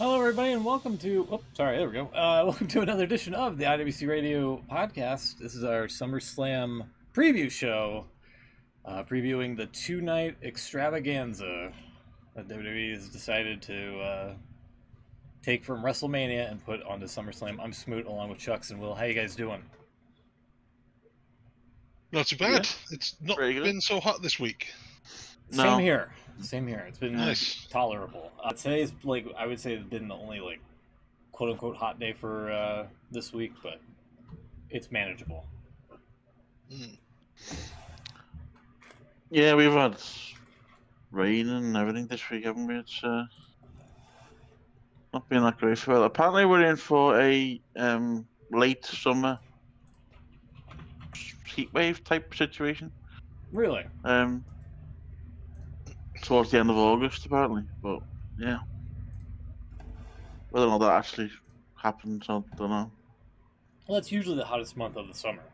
Hello, everybody, and welcome to. Oh, sorry, there we go. Welcome to another edition of the IWC Radio podcast. This is our SummerSlam preview show, previewing the two-night extravaganza that WWE has decided to take from WrestleMania and put onto SummerSlam. I'm Smoot, along with Chucks and Will. How you guys doing? Not too bad. Yeah. It's not Very good. been so hot this week. No. Same here. It's been Nice. tolerable. Today's I would say, been the only quote unquote hot day for this week, but it's manageable. Yeah, we've had rain and everything this week, haven't we? It's not been that great for it. Apparently, we're in for a late summer heat wave type situation. Really? Towards the end of August, apparently. But yeah, whether or not that actually happens, I don't know. Well, that's usually the hottest month of the summer,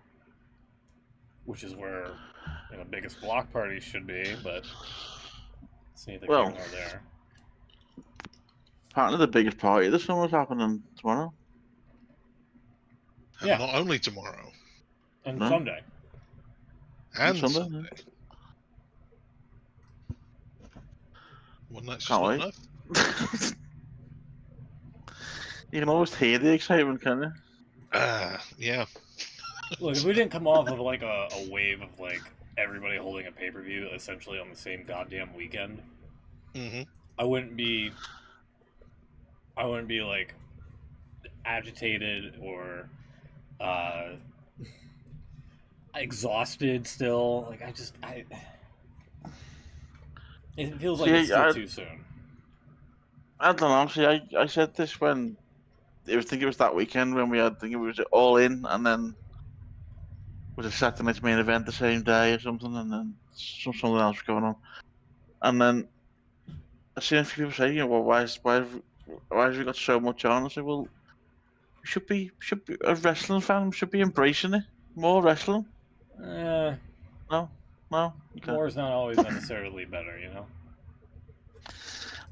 which is where biggest block parties should be. But it's neither here nor there. Apparently, the biggest party of the summer is happening tomorrow. And Yeah. not only tomorrow. And No. Sunday. And Sunday, Sunday. One night's just Can't not wait. enough. You can almost hear the excitement, can you? Yeah. Look, if we didn't come off of a wave of everybody holding a pay-per-view essentially on the same goddamn weekend, Mm-hmm. I wouldn't be agitated or exhausted still. It feels like it's still too soon. I don't know. See, I said this when I think it was that weekend when we had, I think it was All In, and then was a Saturday night's main event the same day or something, and then something else was going on, and then I seen a few people say, well, why have we got so much on? I said, well, we should be a wrestling fan. We should be embracing it more wrestling. No, okay. More is not always necessarily better,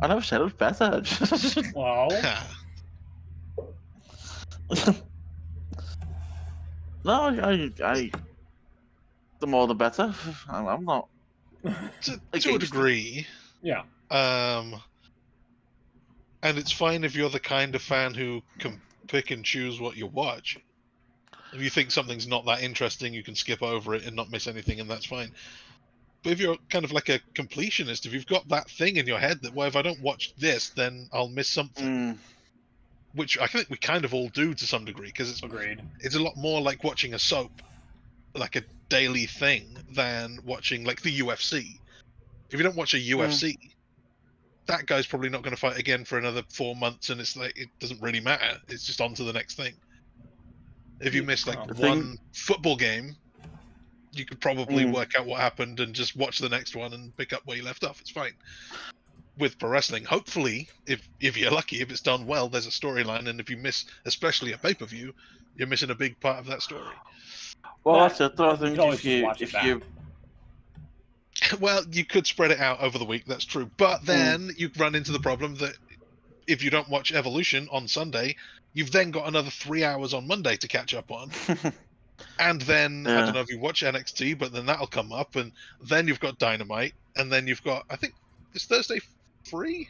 I never said it was better. Well, No, I the more the better. I'm not. to a degree. Yeah. And it's fine if you're the kind of fan who can pick and choose what you watch. If you think something's not that interesting, you can skip over it and not miss anything, and that's fine. But if you're kind of like a completionist, if you've got that thing in your head that, well, if I don't watch this, then I'll miss something, which I think we kind of all do to some degree, because it's a lot more like watching a soap, like a daily thing, than watching like the UFC. If you don't watch a UFC, that guy's probably not going to fight again for another 4 months, and it's like it doesn't really matter. It's just on to the next thing. If you miss one football game, you could probably work out what happened and just watch the next one and pick up where you left off. It's fine. With pro wrestling, hopefully, if you're lucky, if it's done well, there's a storyline, and if you miss, especially a pay-per-view, you're missing a big part of that story. Well, that's it. I think if you well, you could spread it out over the week. That's true, but then you run into the problem that if you don't watch Evolution on Sunday, you've then got another 3 hours on Monday to catch up on. And then, I don't know if you watch NXT, but then that'll come up, and then you've got Dynamite, and then you've got, I think, is Thursday free?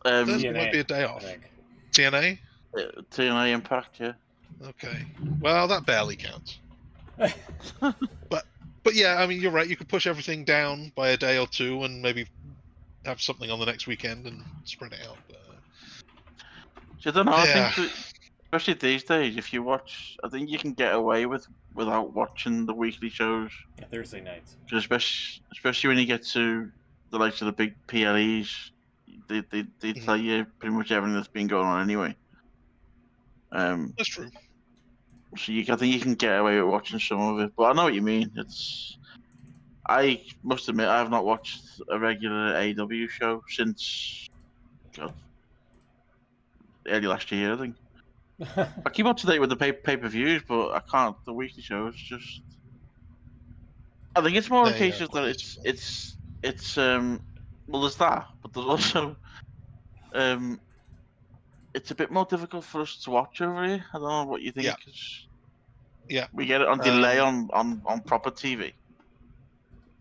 Thursday might be a day off. TNA? TNA Impact, yeah. Okay. Well, that barely counts. But yeah, I mean, you're right. You could push everything down by a day or two and maybe have something on the next weekend and spread it out. I don't know. I think that, especially these days, if you watch, I think you can get away without watching the weekly shows. Yeah, Thursday nights. Especially when you get to the likes of the big PLEs, they tell you pretty much everything that's been going on anyway. That's true. So I think you can get away with watching some of it, but I know what you mean. I must admit I have not watched a regular AEW show since early last year, I think. I keep up to date with the pay-per-views, but I can't. The weekly shows just. I think it's more a case of that it's well, there's that, but there's also it's a bit more difficult for us to watch over here. I don't know what you think. Yeah. 'Cause Yeah. we get it on delay on proper TV.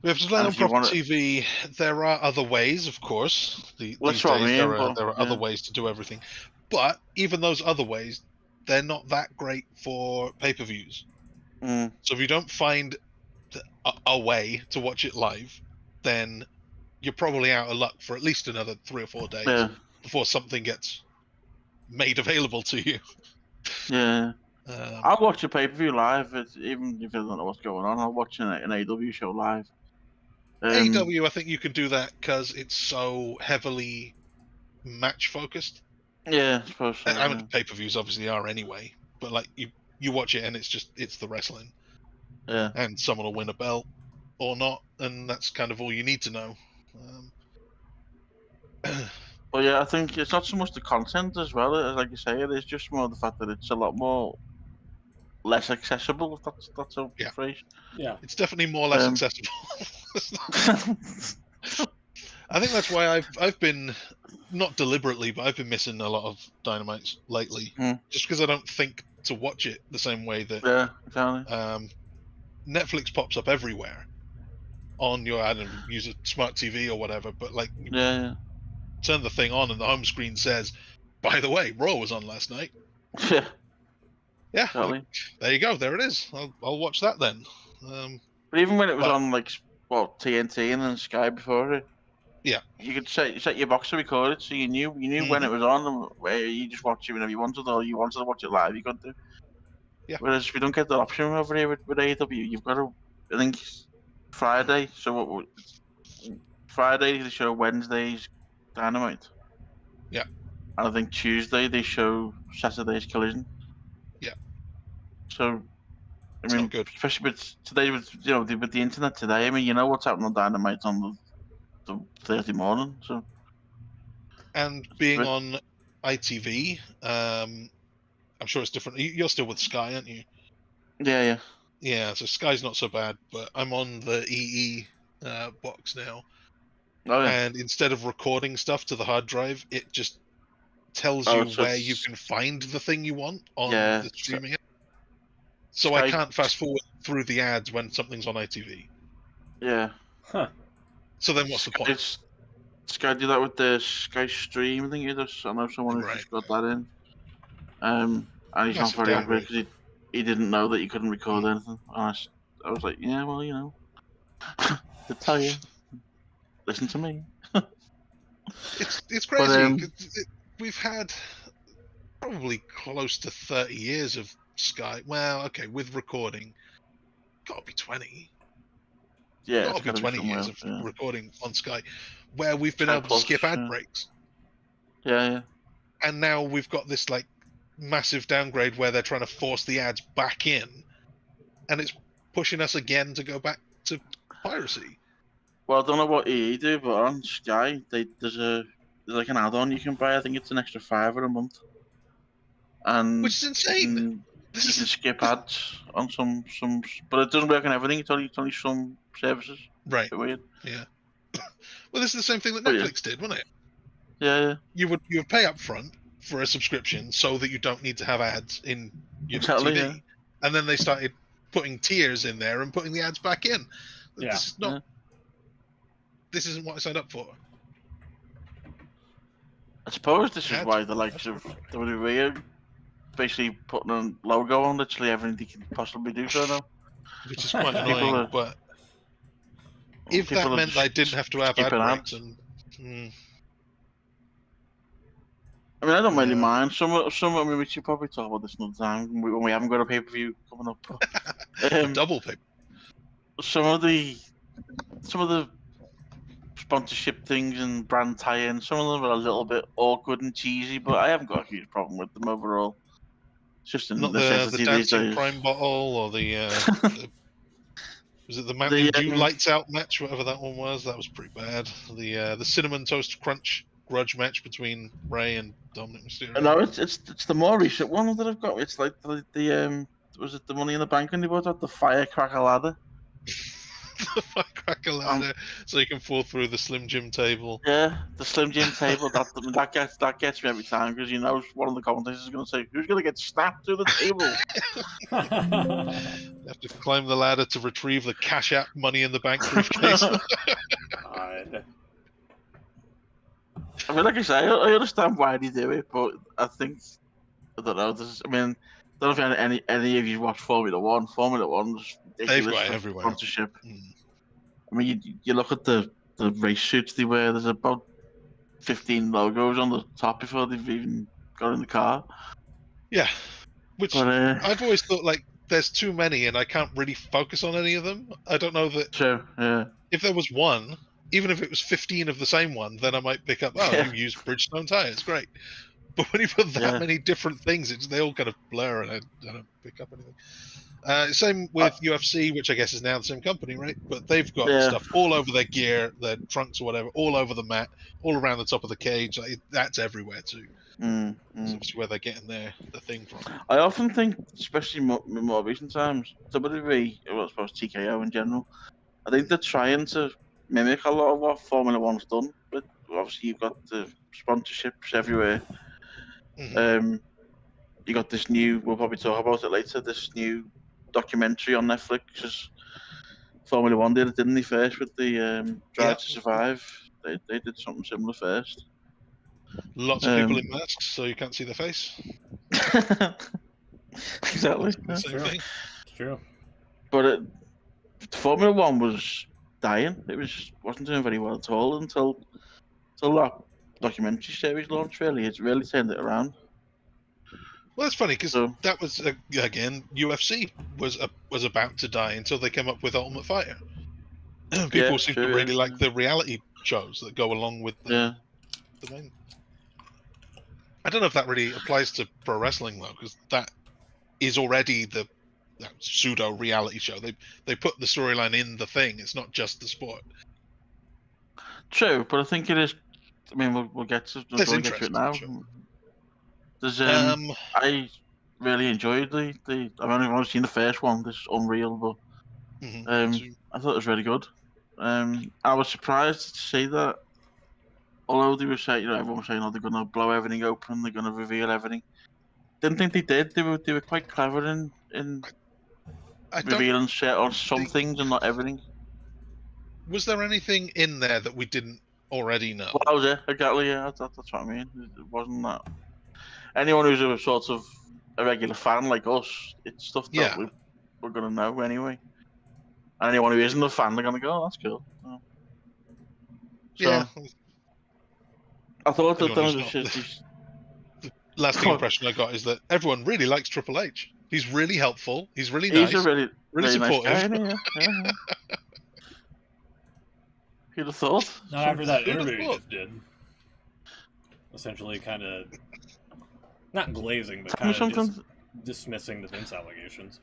We have to delay And on if you proper want it- TV. There are other ways, of course. These That's what I days, mean, there but, are other ways to do everything. But even those other ways, they're not that great for pay-per-views. Mm, So if you don't find a way to watch it live, then you're probably out of luck for at least another 3 or 4 days yeah, before something gets made available to you. yeah. Um, I'll watch a pay-per-view live, even if I don't know what's going on. I'll watch an AEW show live. AEW, I think you can do that because it's so heavily match focused. Yeah, I suppose so. I mean, pay-per-views obviously are anyway, but like you watch it and it's the wrestling, Yeah. and someone will win a belt or not, and that's kind of all you need to know. But yeah, I think it's not so much the content as well. Like you say, it is just more the fact that it's a lot more less accessible. If that's a Yeah. phrase. Yeah. It's definitely more less accessible. I think that's why I've been, not deliberately, but I've been missing a lot of Dynamites lately, just because I don't think to watch it the same way that Yeah, exactly. Netflix pops up everywhere on your, I don't know, use a smart TV or whatever, but like Yeah, turn the thing on and the home screen says, by the way, Raw was on last night. yeah. Yeah, Exactly. like, there you go, there it is. I'll watch that then. But even when it was on like TNT and then Sky before it, yeah, you could set your box to record it, so you knew when it was on, and where you just watch it whenever you wanted, or you wanted to watch it live, you could do. Yeah. Whereas if you don't get that option over here with AEW, you've got to. I think Friday. So Friday they show Wednesday's Dynamite. Yeah. And I think Tuesday they show Saturday's Collision. Yeah. So, I It's mean, not good. especially with today, with the internet today. I mean, you know what's happening on Dynamite on the Thursday morning. So. And being on ITV, I'm sure it's different. You're still with Sky, aren't you? Yeah. Yeah, so Sky's not so bad, but I'm on the EE box now. Oh, yeah. And instead of recording stuff to the hard drive, it just tells you where you can find the thing you want on the streaming. So Sky, I can't fast forward through the ads when something's on ITV. Yeah. Huh. So then what's the point? Sky do that with the Sky Stream, I think it does. I know someone who's just got that in. And he's not very happy because he didn't know that you couldn't record anything. And I was like, yeah, well, you know. To tell you. Listen to me. It's crazy. We've had probably close to 30 years of Sky. Well, okay, with recording, got to be 20. Yeah, got to be 20 years of recording on Sky, where we've been able to skip ad breaks. Yeah. And now we've got this like massive downgrade where they're trying to force the ads back in, and it's pushing us again to go back to piracy. Well, I don't know what EE do, but on Sky, there's like an add-on you can buy. I think it's an extra $5 a month, and which is insane. You can skip ads on some, but it doesn't work on everything. It's only some services. Right. It's a bit weird. Yeah. Well, this is the same thing that Netflix did, wasn't it? Yeah. You would pay up front for a subscription so that you don't need to have ads in your TV, yeah. And then they started putting tiers in there and putting the ads back in. Yeah. This isn't what I signed up for. I suppose this is why the likes of WWE are basically putting a logo on literally everything they can possibly do so now. Which is quite annoying, but if that meant I didn't have to have ad breaks and... I mean, I don't really mind. Some I mean, we should probably talk about this another time when we haven't got a pay-per-view coming up. Double pay. Some of the sponsorship things and brand tie-ins, some of them are a little bit awkward and cheesy, but I haven't got a huge problem with them overall. It's just in not the dancing prime bottle or the was it the Mountain Dew lights out match, whatever that one was? That was pretty bad. The cinnamon toast crunch grudge match between Ray and Dominic Mysterio. No, it's the more recent one that I've got. It's like the was it the Money in the Bank when they bought out the Firecracker ladder? the firecracker ladder, so you can fall through the Slim Jim table. Yeah, the Slim Jim table. That gets me every time because you know one of the commentators is going to say, "Who's going to get snapped through the table?" You have to climb the ladder to retrieve the Cash App Money in the Bank briefcase. God. I mean, like I say, I understand why they do it, but I think I don't know. I mean, I don't know if any of you watch Formula One. Formula One's They've ridiculous got it for everywhere. sponsorship. Mm. I mean, you look at the race suits they wear. There's about 15 logos on the top before they've even got in the car. Yeah, which But I've always thought like there's too many, and I can't really focus on any of them. I don't know that sure, yeah, if there was one, even if it was 15 of the same one, then I might pick up. Oh, Yeah. you use Bridgestone tires, great. But when you put that Yeah. many different things, they all kind of blur, and I don't pick up anything. Same with UFC, which I guess is now the same company, right? But they've got Yeah. stuff all over their gear, their trunks or whatever, all over the mat, all around the top of the cage. Like, that's everywhere too. That's obviously where they're getting the thing from. I often think, especially in more recent times, WWE, well, I suppose TKO in general, I think they're trying to mimic a lot of what Formula One's done. But obviously, you've got the sponsorships everywhere. Mhm. You got this new. We'll probably talk about it later. This new documentary on Netflix. Is Formula One did it, didn't they? First with the Drive to Survive. They did something similar first. Lots of people in masks, so you can't see their face. Exactly. The same thing. It's true. But Formula One was dying. It wasn't doing very well at all until that documentary series launched. Really, it's really turned it around. Well, that's funny because So- that was again UFC was about to die until they came up with Ultimate Fighter. People Yeah, seem sure, to really yeah. like the reality shows that go along with the main. I don't know if that really applies to pro wrestling though, because that is already the pseudo reality show. They put the storyline in the thing. It's not just the sport. True, but I think it is. I mean, we'll get to There's it interest, now. sure. There's I really enjoyed the. I've only seen the first one. This Unreal, but I thought it was really good. I was surprised to see that. Although they were saying, everyone was saying, "Oh, they're going to blow everything open. They're going to reveal everything." Didn't think they did. They were quite clever in revealing some things and not everything. Was there anything in there that we didn't already know? Well, that was it. Exactly. Yeah, that's what I mean. It wasn't that. Anyone who's a sort of a regular fan like us, it's stuff that we're going to know anyway. And anyone who isn't a fan, they're going to go, "Oh, that's cool." Oh. So, Yeah. I thought that Anyone was who's shit. The lasting impression I got is that everyone really likes Triple H. He's really helpful. He's really nice. He's a really supportive. nice guy, isn't he? Yeah. Who'd have thought? Not after that Who'd have interview you thought? just did. Essentially, kind of not glazing, but kind of just dismissing the Vince allegations.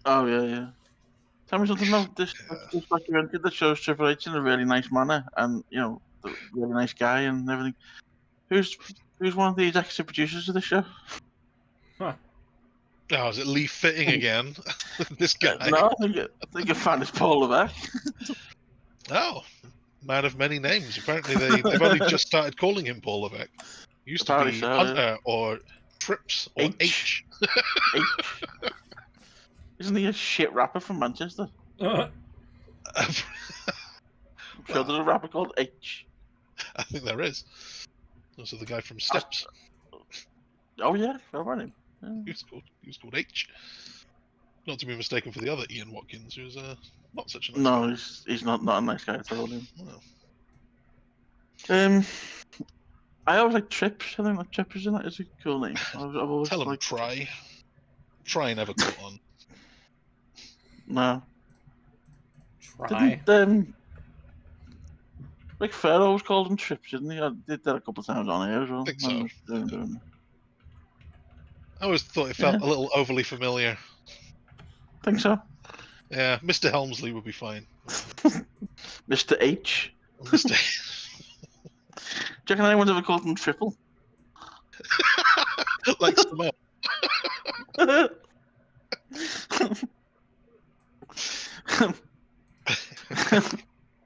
Oh yeah. Tell me something about this documentary that shows Triple H in a really nice manner, and the really nice guy and everything. Who's one of the executive producers of the show? Oh, is it Lee Fitting again? This guy. No, I think your fan is Paul Levesque. Oh, man of many names. Apparently, they've only just started calling him Paul Levesque. Used to Apparently be so, Hunter or Trips or H. H. Isn't he a shit rapper from Manchester? I'm sure there's a rapper called H. I think there is. Also, the guy from Steps. Oh yeah, I remember him. Yeah. He was called H. Not to be mistaken for the other Ian Watkins, who's not such a nice No, guy. he's not a nice guy at all. No. I always like Trips. I think like Trips is a cool name. I've always Tell him Try. Try never caught on. No. Try. Didn't Rick Flair always called him Trips, didn't he? I did that a couple of times on here as well. I think so. Yeah. I always thought it felt a little overly familiar. Think so. Yeah, Mr. Helmsley would be fine. Mr. H. Mr. Do you reckon anyone's ever called him Triple? Likes them up.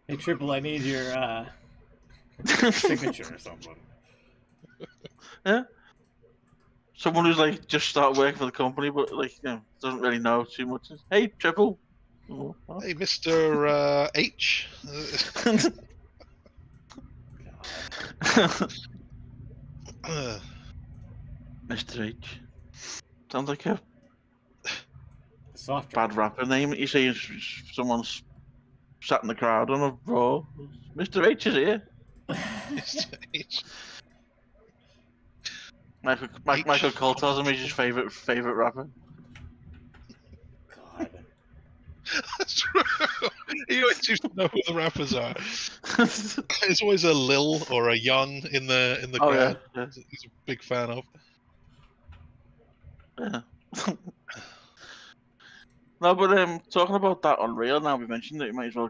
Hey, Triple, I need your signature or something. Yeah. Someone who's like just started working for the company, but like doesn't really know too much. Hey, Triple. Oh, what? Hey, Mr. H. Mr. H. Sounds like a Soft bad drink. rapper name. You see someone's sat in the crowd on a row. Mr. H is here. Mr. H. Michael Cole tells him he's his favorite rapper. God. That's true. He always used to know who the rappers are. There's always a Lil or a Young in the Oh crowd. yeah. He's a big fan of. Yeah. No, but talking about that Unreal now, we mentioned it. You might as well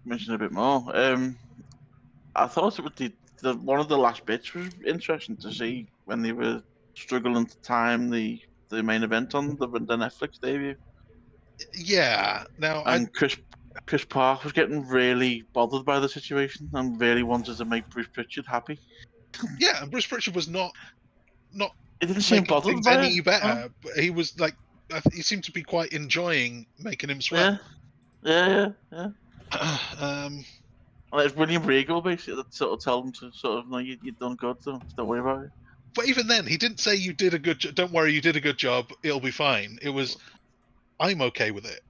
mention a bit more. I thought it would the one of the last bits was interesting to see when they were struggling to time the main event on the Netflix debut, Yeah. Now, and Chris Park was getting really bothered by the situation and really wanted to make Bruce Pritchard happy. yeah, and Bruce Pritchard was not He didn't seem making bothered things by any it. better. But he was like, he seemed to be quite enjoying making him sweat. Yeah. um, And it's William Regal basically that sort of told him to sort of, no, you've done good, so don't worry about it. but even then, he didn't say you did a good job. Don't worry, you did a good job. It'll be fine. It was, I'm okay with it.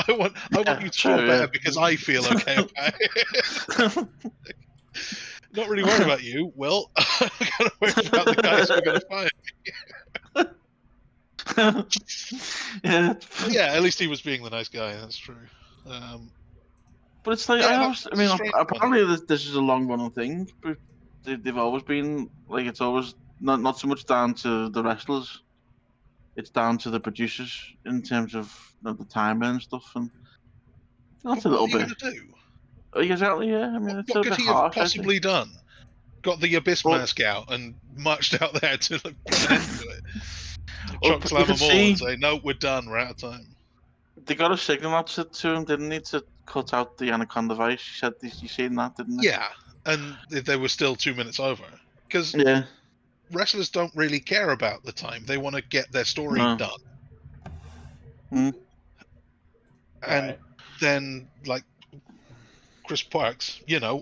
I want you to feel better because I feel okay about it. Not really worried about you. Well, I'm gonna worry about the guys who are gonna fire. Yeah, at least he was being the nice guy. That's true. But it's like Yeah, apparently this is a long running thing. But they've always been like it's always not so much down to the wrestlers. It's down to the producers in terms of the timing and stuff, and that's a little what are bit. you gonna do? Exactly, yeah. I mean, it's What a could bit he have harsh. possibly done? Got the Abyss Well- mask out and marched out there to like, put an end to it. Well, Choke slam you them can all and see- say, no, we're done, we're out of time. They got a signal out to him, didn't they, to cut out the Anaconda Vice? You said you seen that, didn't they? Yeah, and they were still 2 minutes over. Because Yeah. wrestlers don't really care about the time. They want to get their story No. done. Mm. And Right. then, like, Chris Parks,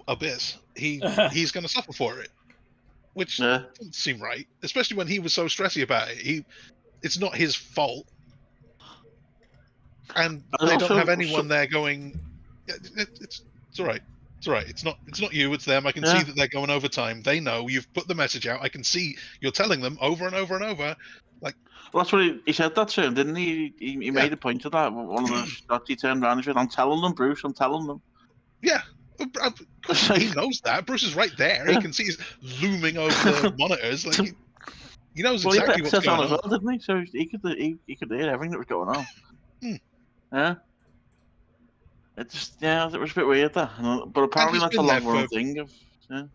Abyss, he's going to suffer for it. Which Yeah. doesn't seem right. Especially when he was so stressy about it. It's not his fault. And they don't have anyone there going, it's all right. It's all right. It's not you. It's them. I can see that they're going over time. They know you've put the message out. I can see you're telling them over and over and over. Like, Well, that's what he said that to him, didn't he? He made a point of that. One of the shots he turned around and said, "I'm telling them, Bruce. I'm telling them." yeah, he knows that. Bruce is right there. Yeah. He can see he's looming over the monitors. Like he knows Well, exactly he what's set going on on. as well, didn't he? So he could hear everything that was going on. Yeah. It was a bit weird that, but apparently he's that's a been long there run for- thing.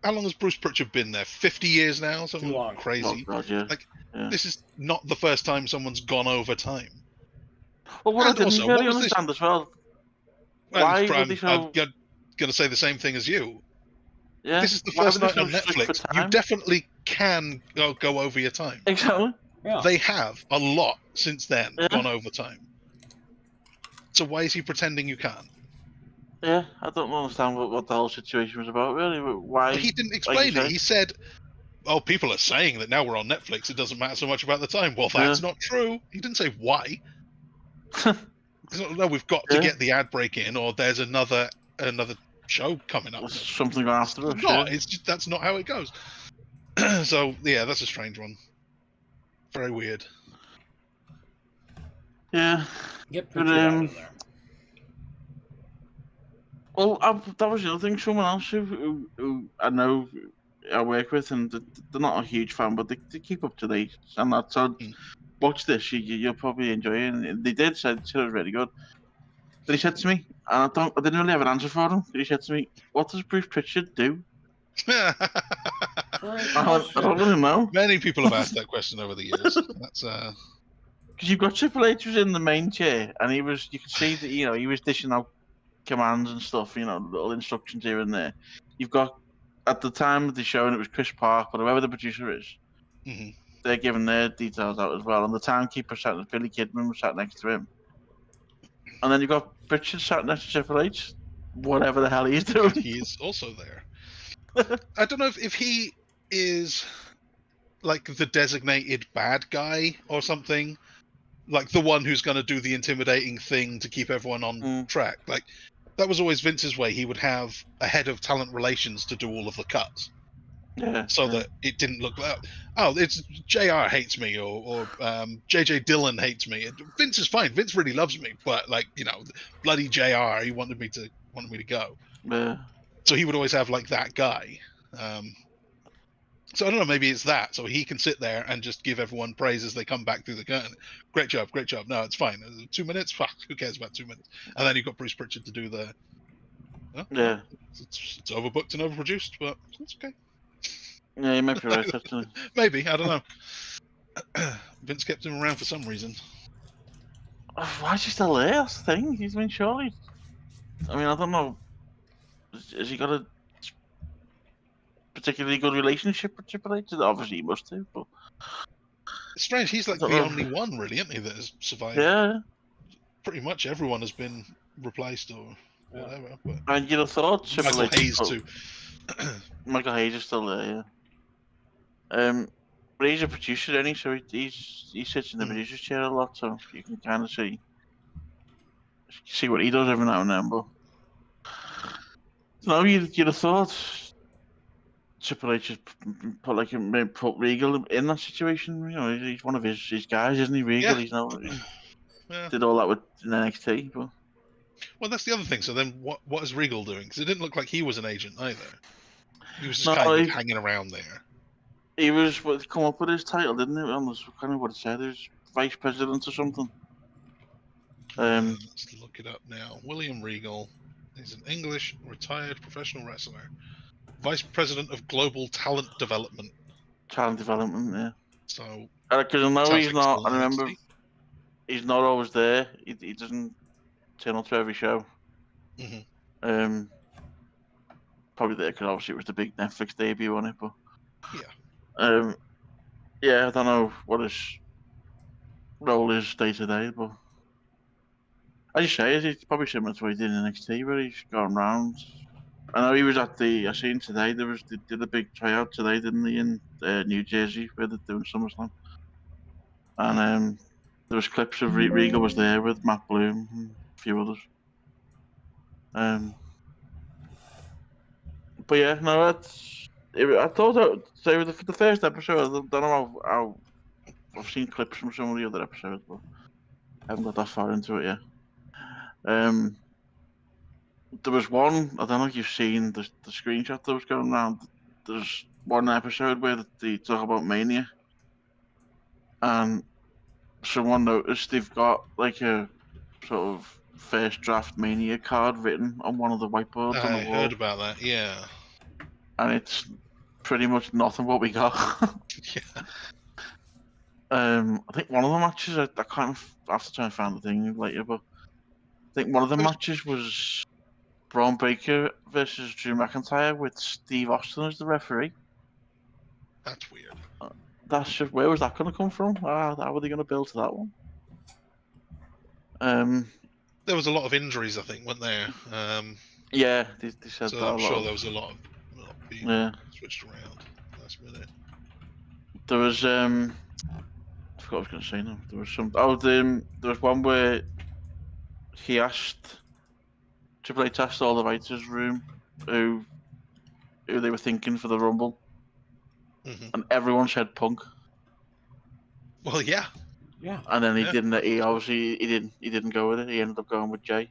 How long has Bruce Pritchard been there? 50 years now? Something Too long. crazy. Oh, God, yeah. Like, Yeah. this is not the first time someone's gone over time. Well, what I And didn't also, really what was this- understand as well. And Why I'm would they so? going to say the same thing as you. Yeah. This is the why first were they night on so strict for Netflix. You time? definitely can go over your time. Exactly. Yeah. They have a lot since then Yeah. gone over time. So why is he pretending you can't? Yeah, I don't understand what the whole situation was about, really. Why? He didn't like explain you it. say. He said, "Oh, people are saying that now we're on Netflix. It doesn't matter so much about the time." Well, that's not true. He didn't say why. No, we've got to get the ad break in, or there's another show coming up. There's something going after us. It's not. It's just that's not how it goes. So yeah, that's a strange one. Very weird. Yeah. Get But, Pritchard out of there. Well, that was the other thing. Someone else who I know I work with, and they're not a huge fan, but they keep up to date. And that's so. Watch this. You'll probably enjoy it. And they did said it was really good. But he said to me, and I didn't really have an answer for him. But he said to me, "What does Bruce Pritchard do?" I don't really know. Many people have asked that question over the years. That's Because you've got Triple H was in the main chair, and you could see that he was dishing out commands and stuff, little instructions here and there. You've got, at the time of the show, and it was Chris Park, but whoever the producer is, Hmm. they're giving their details out as well. And the timekeeper sat, Billy Kidman was sat next to him. And then you've got Pritchard sat next to Triple H, whatever the hell he's doing. He is also there. I don't know if he is like the designated bad guy or something, like the one who's going to do the intimidating thing to keep everyone on track. Like that was always Vince's way. He would have a head of talent relations to do all of the cuts. Yeah. So that it didn't look like, oh, it's JR hates me or JJ Dillon hates me. Vince is fine. Vince really loves me, but like, bloody JR, he wanted me to go. Yeah. So he would always have like that guy. So I don't know, maybe it's that. So he can sit there and just give everyone praise as they come back through the curtain. Great job, great job. No, it's fine. 2 minutes? Fuck, who cares about 2 minutes? And then you've got Bruce Pritchard to do the... Yeah. It's overbooked and overproduced, but it's okay. Yeah, you might be right, actually. Maybe, I don't know. Vince kept him around for some reason. Why is he still there? That's the thing. Surely... I mean, I don't know. Has he got a particularly good relationship with Triple H? Obviously, he must do, but... It's strange, he's like the only one, really, isn't he, that has survived? Yeah. Pretty much everyone has been replaced or whatever. But... And you'd have thought Triple Michael H... Hayes, too. Michael Hayes is still there, yeah. But he's a producer, isn't he? So he sits in the producer's chair a lot, so you can kind of see what he does every now and then. But no, you'd have thought Triple H just put Regal in that situation. He's one of his guys, isn't he? Regal, Yeah. Did all that with NXT, but. Well, that's the other thing. So then, what is Regal doing? Because it didn't look like he was an agent either. He was just kind of hanging around there. He was come up with his title, didn't he? That's kind of what it said. He was vice president or something. Let's look it up now. William Regal is an English retired professional wrestler, vice president of global talent development. Talent development, yeah. So because I know he's not. I remember he's not always there. He doesn't turn up to every show. Mm-hmm. Probably there because obviously it was the big Netflix debut on it, but. Yeah. Yeah, I don't know what his role is day to day, but as you say, it's probably similar to what he did in NXT, where he's gone round. I know he was at I seen today, they did a big tryout today, didn't they, in New Jersey, where they're doing SummerSlam. And there was clips of Regal was there with Matt Bloom and a few others. But yeah, no, I thought that for the first episode, I don't know how I've seen clips from some of the other episodes, but I haven't got that far into it yet. There was one, I don't know if you've seen the screenshot that was going around. There's one episode where they talk about Mania, and someone noticed they've got like a sort of first draft Mania card written on one of the whiteboards on the wall. I heard about that, yeah. And it's pretty much nothing what we got. Yeah. I think one of the matches, I kind of have to try and find the thing later, but I think one of the matches was Braun Breaker versus Drew McIntyre with Steve Austin as the referee. That's weird. That's just, where was that going to come from? How were they going to build to that one? There was a lot of injuries, I think, weren't there? Yeah, they said so that. I'm sure there was a lot of being switched around last minute. There was I forgot what I was going to say now. There was some. There was one where he asked Triple H asked all the writers' room who they were thinking for the Rumble, and everyone said Punk. Well, yeah. Yeah. And then he didn't. He obviously he didn't go with it. He ended up going with Jay.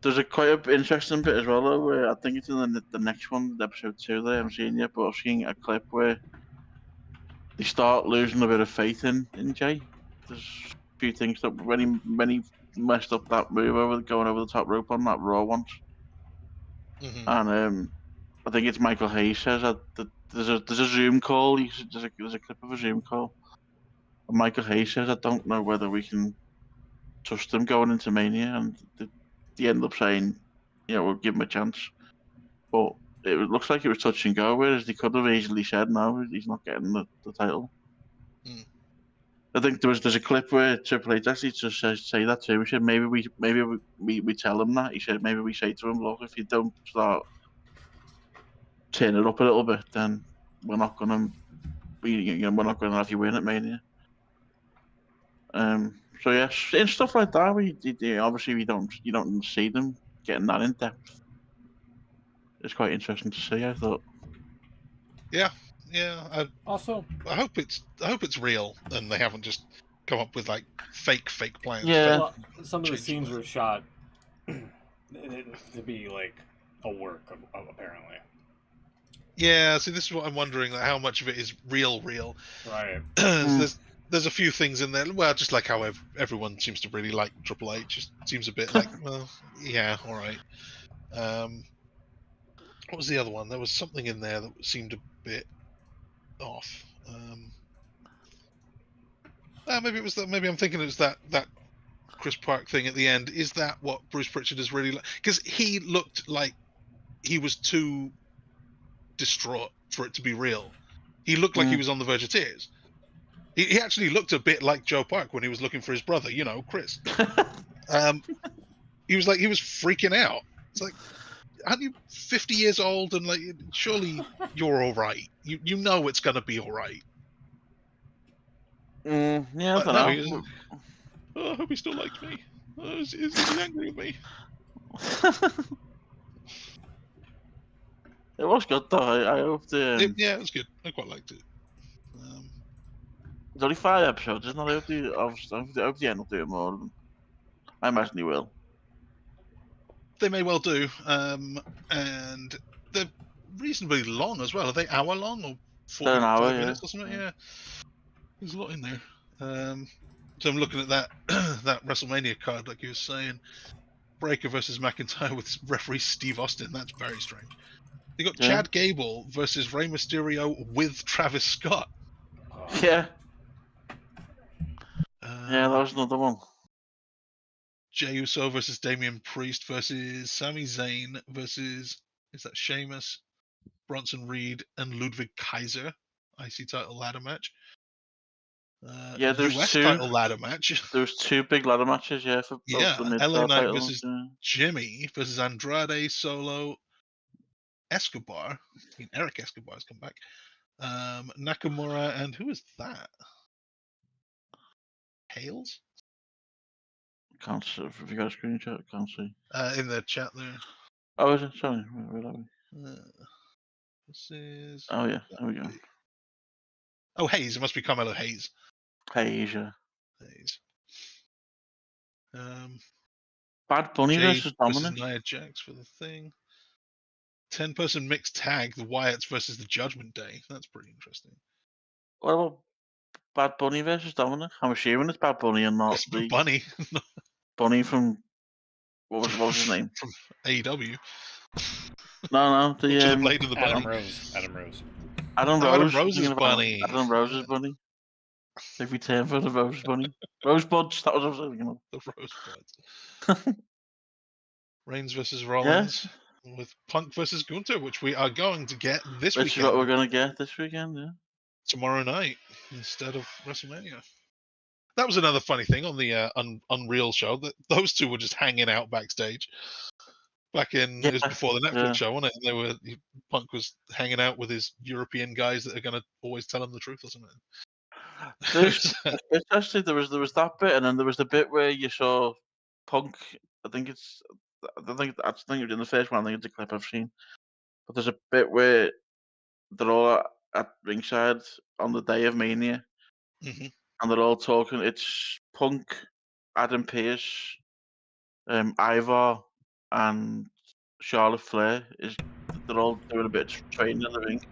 There's quite an interesting bit as well, though, where I think it's in the next one, episode 2 that I haven't seen yet, but I've seen a clip where they start losing a bit of faith in Jay. There's a few things that when he messed up that move going over the top rope on that Raw once, and I think it's Michael Hayes says that there's a Zoom call. There's a clip of a Zoom call, and Michael Hayes says, "I don't know whether we can trust him going into Mania," and they end up saying, we'll give him a chance. But it looks like it was touch and go, whereas they could have easily said, no, he's not getting the title. Mm. I think there's a clip where Triple H actually just say that too. He said maybe we tell him that. He said maybe we say to him, look, if you don't start turning it up a little bit, then we're not gonna have you win at Mania. So yeah, and stuff like that. Obviously you don't see them getting that in depth. It's quite interesting to see. I thought. Yeah. Also, I hope it's real and they haven't just come up with like fake plans. Yeah. well, some of the Change scenes the- were shot to be like a work, apparently. Yeah, see, this is what I'm wondering: like, how much of it is real? Right. There's a few things in there. Well, just like how everyone seems to really like Triple H. Just seems a bit like, well, yeah, all right. What was the other one? There was something in there that seemed a bit off. Maybe it was that. Maybe I'm thinking it was that Chris Park thing at the end. Is that what Bruce Pritchard is really like? Because he looked like he was too distraught for it to be real. He looked like he was on the verge of tears. He actually looked a bit like Joe Park when he was looking for his brother, Chris. He was freaking out. It's like, aren't you 50 years old and like surely you're all right? You know it's gonna be all right. Yeah, I But don't no, know. I hope he still likes me. Is he angry with me? It was good though. I hope Yeah, it was good. I quite liked it. There's only 5 episodes, isn't it? I hope they end up doing more of them. I imagine they will. They may well do, and they're reasonably long as well. Are they hour long or 45 They're an hour, minutes or something? Yeah, there's a lot in there. So I'm looking at that that WrestleMania card, like you were saying, Breaker versus McIntyre with referee Steve Austin. That's very strange. You got Yeah. Chad Gable versus Rey Mysterio with Travis Scott. Yeah. Yeah, that was another one. Jey Uso versus Damian Priest versus Sami Zayn versus, is that Sheamus, Bronson Reed, and Ludwig Kaiser. IC title ladder match. Yeah, there's US 2. title ladder match. There was 2 big ladder matches, yeah, for both the LA mid-card Knight titles. versus Jimmy versus Andrade, Solo, Escobar. I mean, Eric Escobar's come back. Nakamura, and who is that? Hales? Can't see. If you got a screenshot, can't see. In the chat there. Oh, is it? Sorry, where are we? This is. Oh yeah, there we go. Oh, Hayes. It must be Carmelo Hayes. Asia. Hayes. Bad Bunny Jade versus versus Dominic. Nia Jax for the thing. 10-person mixed tag, the Wyatts versus the Judgment Day. That's pretty interesting. What about Bad Bunny versus Dominic? I'm assuming it's Bad Bunny and not It's the Bunny Bunny from what was his name? from AEW. No, the Butcher the Blade of the Adam Bunny. Rose. Adam Rose. Adam Oh, Adam Rose. Rose's Thinking about bunny. Adam Rose's Yeah. bunny. Every turn for the Rose bunny. Rosebuds. That was what I was thinking of. The Rosebuds. Reigns versus Rollins with Punk versus Gunther, which we are going to get this Which is weekend. what we're gonna get this weekend, yeah. Tomorrow night instead of WrestleMania. That was another funny thing on the Unreal show, that those two were just hanging out backstage. Back in, it was before the Netflix show, wasn't it? Punk was hanging out with his European guys that are going to always tell him the truth or something. Especially there was that bit, and then there was the bit where you saw Punk. I think it was in the first one. I think it's a clip I've seen. But there's a bit where they're all at ringside on the day of Mania, Mhm. and they're all talking. It's Punk, Adam Pearce, Ivar, and Charlotte Flair. They're all doing a bit of training in the ring.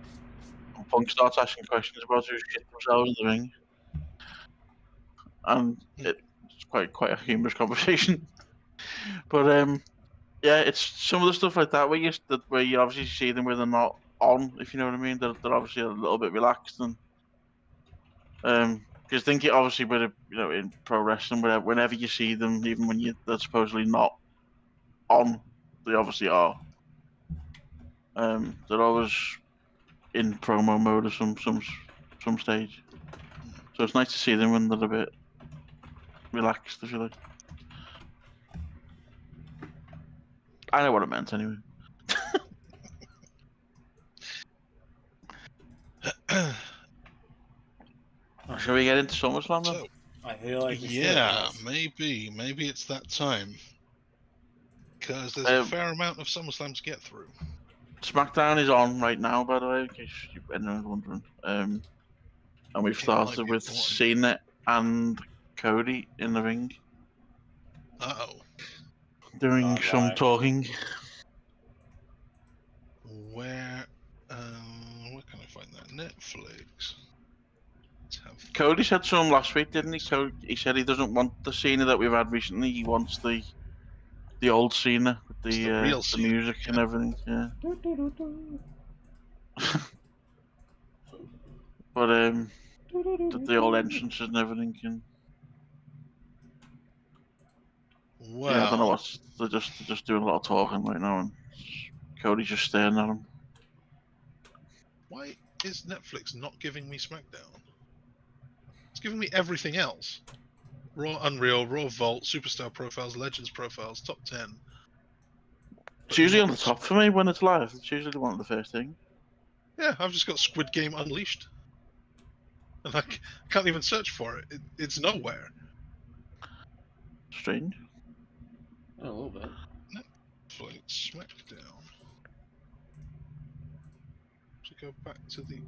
And Punk starts asking questions about who shit themselves in the ring, and it's quite a humorous conversation. But yeah, it's some of the stuff like that where you obviously see them where they're not on, if you know what I mean. They're obviously a little bit relaxed, and because think it obviously with in pro wrestling, whenever you see them, even when they're supposedly not on. They obviously are. They're always in promo mode at some stage. So it's nice to see them when they're a bit relaxed, if you like. I know what it meant anyway. Shall we get into SummerSlam then? So, I feel like we should, yeah, yes. maybe it's that time. Because there's a fair amount of SummerSlam to get through. SmackDown is on right now, by the way, in case anyone's wondering. And we've started with Cena and Cody in the ring. Uh-oh. Doing some talking. Where can I find that? Netflix. Let's have... Cody said something last week, didn't he? He said he doesn't want the Cena that we've had recently. He wants the old Cena with the real the Cena, music and everything. Yeah. But the old entrances and everything. And well, yeah, I don't know what they're just doing a lot of talking right now, and Cody's just staring at him. Why is Netflix not giving me SmackDown? It's giving me everything else. Raw Unreal, Raw Vault, Superstar Profiles, Legends Profiles, Top 10. It's usually on the top for me when it's live. It's usually one of the first things. Yeah, I've just got Squid Game Unleashed. And I can't even search for it. It's nowhere. Strange. A little bit. Netflix SmackDown. To go back to the...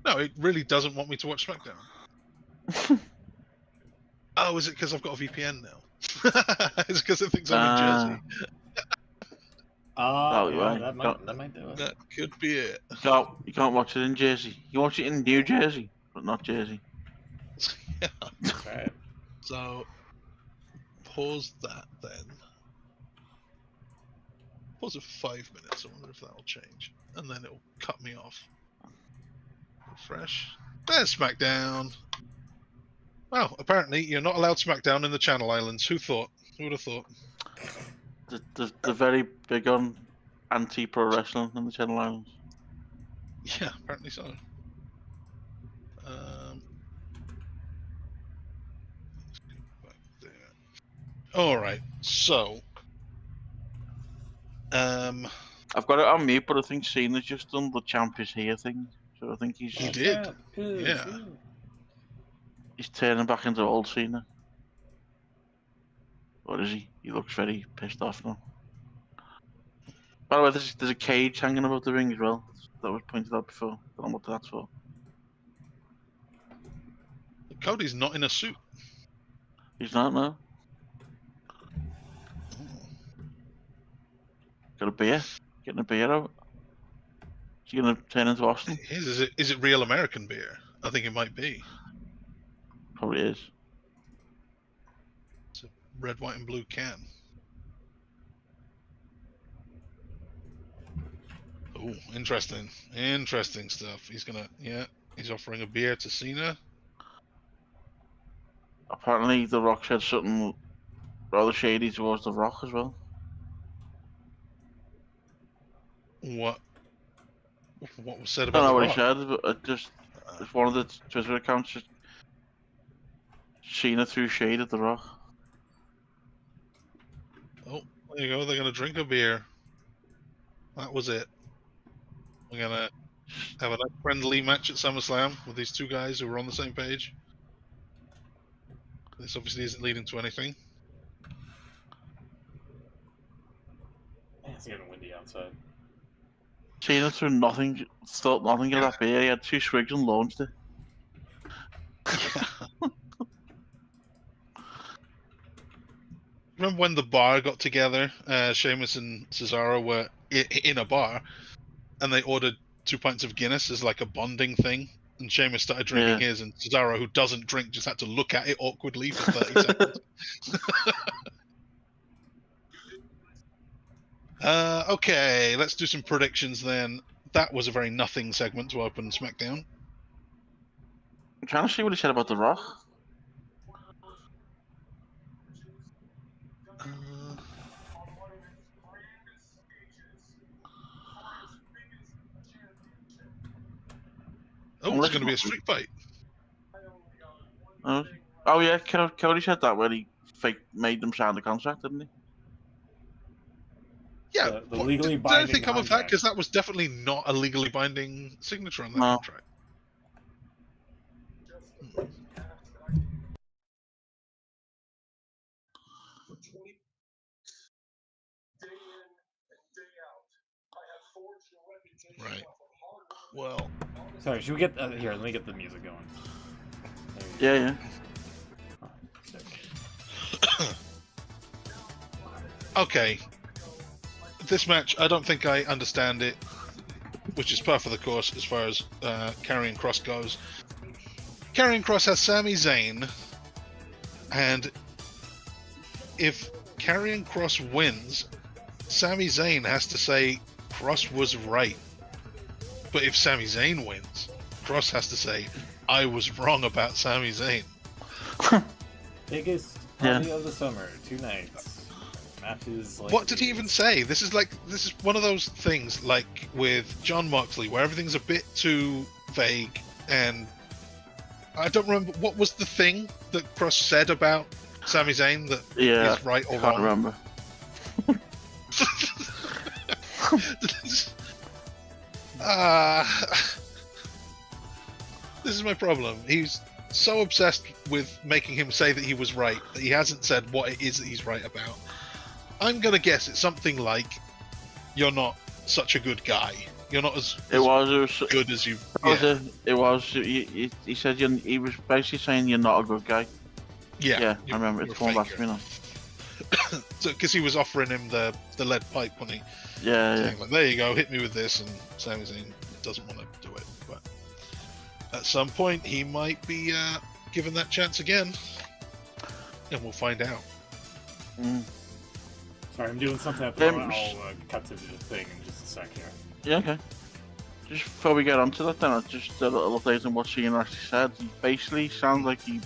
No, it really doesn't want me to watch SmackDown. Oh, is it because I've got a VPN now? It's because it thinks I'm in Jersey. Yeah, that might do it. That could be it. You can't watch it in Jersey. You watch it in New Jersey, but not Jersey. Yeah. That's right. So, pause that then. Pause it for 5 minutes. I wonder if that'll change. And then it'll cut me off. Refresh. There's SmackDown. Well, apparently you're not allowed SmackDown in the Channel Islands. Who thought? Who would have thought? They're very big on anti-pro wrestling in the Channel Islands. Yeah, apparently so. Let's go back there. All right, so I've got it on mute, but I think Cena's just done the champ is here thing. So I think he did. Yeah. He's turning back into old Cena. Or is he? He looks very pissed off now. By the way, there's a cage hanging above the ring as well. That was pointed out before. I don't know what that's for. Cody's not in a suit. He's not now. Got a beer. Getting a beer out. Is he gonna turn into Austin? Is it real American beer? I think it might be. Probably is. It's a red, white, and blue can. Oh, interesting. Interesting stuff. He's offering a beer to Cena. Apparently, The Rock said something rather shady towards The Rock as well. What was said I about don't know what The he said, but it's one of the Twitter accounts just Cena threw shade at The Rock. Oh, there you go. They're gonna drink a beer. That was it. We're gonna have a nice friendly match at SummerSlam with these two guys who were on the same page. This obviously isn't leading to anything. It's getting windy outside. Cena threw nothing, thought nothing of that beer. He had 2 swigs and launched it. Remember when the bar got together? Sheamus and Cesaro were in a bar, and they ordered 2 pints of Guinness as like a bonding thing. And Sheamus started drinking his, and Cesaro, who doesn't drink, just had to look at it awkwardly for 30 seconds. Okay, let's do some predictions then. That was a very nothing segment to open SmackDown. I'm trying to see what he said about The Rock. Oh, it's going to be a street fight. Oh yeah, Cody said that when he made them sign the contract, didn't he? Yeah, the legally did binding anything come of that? contract. Because that was definitely not a legally binding signature on that No. contract. Right. Well. Sorry, should we get here? Let me get the music going. Yeah. Okay. This match, I don't think I understand it, which is par for the course as far as Karrion Kross goes. Karrion Kross has Sami Zayn, and if Karrion Kross wins, Sami Zayn has to say Kross was right. But if Sami Zayn wins, Kross has to say I was wrong about Sami Zayn. Biggest party of the summer, 2 nights. Matches like what did he even say? This is one of those things like with John Moxley where everything's a bit too vague, and I don't remember what was the thing that Kross said about Sami Zayn that is right or wrong. I can't remember. This is my problem. He's so obsessed with making him say that he was right that he hasn't said what it is that he's right about. I'm gonna guess it's something like, "You're not such a good guy. You're not as good as you." It was. He said he was basically saying you're not a good guy. Yeah, I remember. It's going back to me now. So, because he was offering him the lead pipe, wasn't he? Yeah. Like, there you go, hit me with this, and Sami Zayn doesn't want to do it. But at some point, he might be given that chance again, and we'll find out. Sorry, I'm doing something at the moment. I'll cut to the thing in just a sec here. Yeah, okay. Just before we get onto that, then, just a little update on what Cena actually said. He basically sounds like he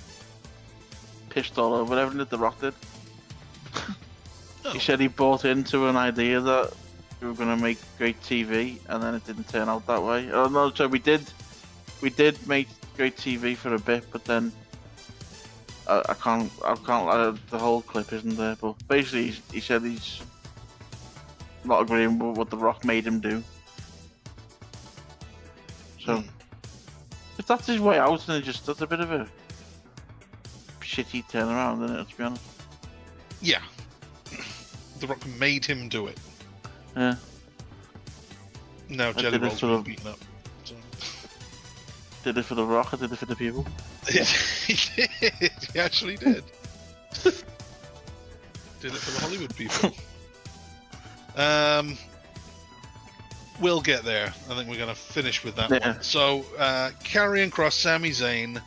pissed all over everything that The Rock did. He said he bought into an idea that we were going to make great TV, and then it didn't turn out that way. Oh no, so we did make great TV for a bit, but then I can't. The whole clip isn't there, but basically he said he's not agreeing with what The Rock made him do. So if that's his way out, then that's a bit of a shitty turnaround, isn't it? To be honest. Yeah. The Rock made him do it. Yeah. Now Jelly Roll's been beaten up. So. Did it for The Rock, or did it for the people? He did. He actually did. Did it for the Hollywood people. We'll get there. I think we're going to finish with that one. So, Karrion Kross, Sami Zayn.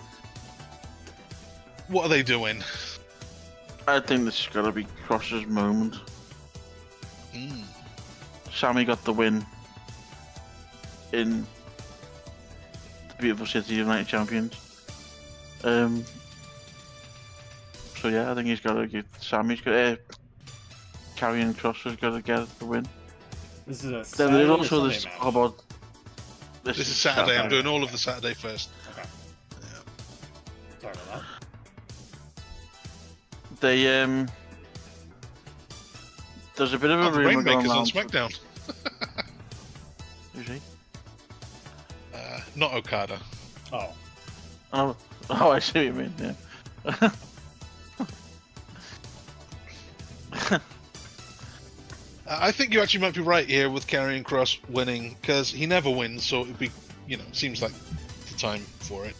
What are they doing? I think this is going to be Kross's moment. Sami got the win in the beautiful city of United Champions. So yeah, I think he's got to get Karrion Kross has got to get the win. This is a then there's also this talk about. This is Saturday. I'm doing all of the Saturday first. Okay. Yeah. Sorry about that. They there's a bit of a rumor going Rainmaker's around. on SmackDown. Is he? Not Okada. Oh, I see what you mean. Yeah. I think you actually might be right here with Karrion Kross winning, because he never wins, so it'd be, seems like the time for it.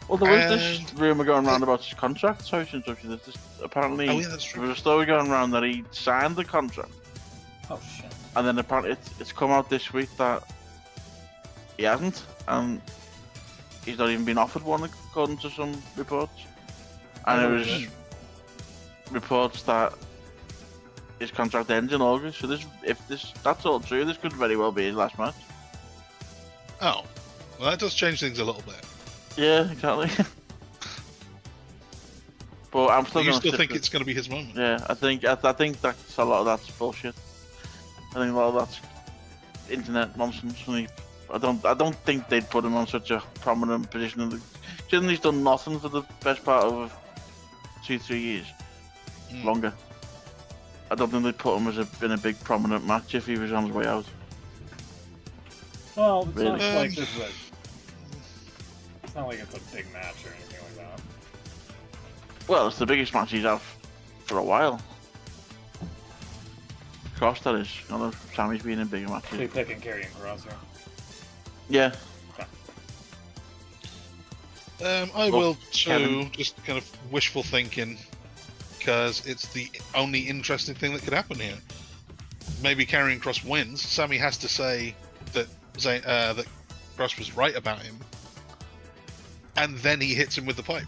Well, there was this rumour going around about his contract. Sorry to interrupt you. Apparently, that's true. there was a story going around that he signed the contract. Oh shit. And then apparently it's come out this week that he hasn't, and he's not even been offered one according to some reports. And it was reports that his contract ends in August. So if that's all true, this could very well be his last match. Oh, well, that does change things a little bit. Yeah, exactly. But I'm still. You still think it's going to be his moment? Yeah, I think that's a lot of that's bullshit. I think a lot of that's internet nonsense, and I don't think they'd put him on such a prominent position. Considering he's done nothing for the best part of 2-3 years, longer. I don't think they'd put him in a big prominent match if he was on his way out. Well, it's Really? not like this is it's not like it's a big match or anything like that. Well, it's the biggest match he's had for a while. Cross, that is. I know Sammy's been in bigger matches. So you're picking Karrion Kross here. Yeah. I will too, Kevin. just kind of wishful thinking, because it's the only interesting thing that could happen here. Maybe Karrion Kross wins. Sammy has to say that that Kross was right about him, and then he hits him with the pipe.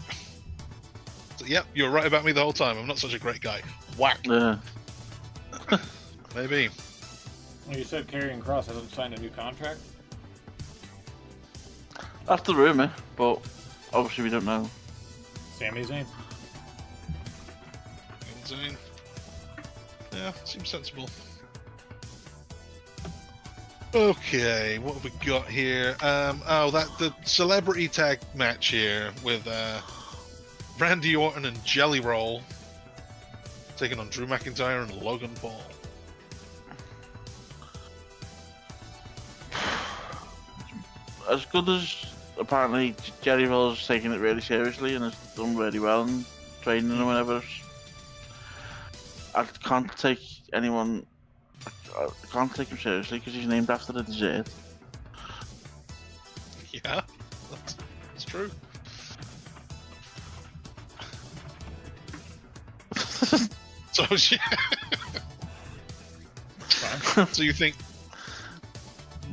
So, yep, you're right about me the whole time. I'm not such a great guy. Whack. Yeah. Maybe. Well, you said Karrion Kross hasn't signed a new contract? That's the rumour, but obviously we don't know. Sami Zayn. Zayn. Yeah, seems sensible. Okay, what have we got here? The celebrity tag match here with Randy Orton and Jelly Roll taking on Drew McIntyre and Logan Paul. As good as apparently Jerry Roll's taking it really seriously and has done really well in training and whatever, I can't take anyone. I can't take him seriously because he's named after the dessert. Yeah, that's true. So, so you think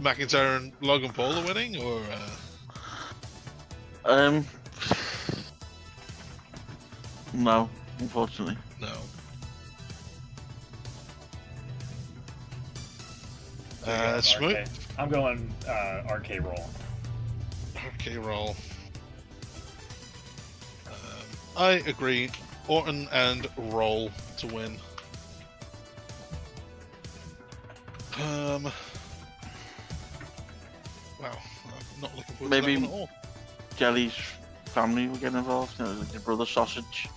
McIntyre and Logan Paul are winning, or? No, unfortunately. No. Smoot? RK. I'm going RK Roll. RK Roll. I agree. Orton and Roll to win. Wow, I'm not looking forward Maybe to that one at all. Jelly's family will get involved. You know, like your brother sausage.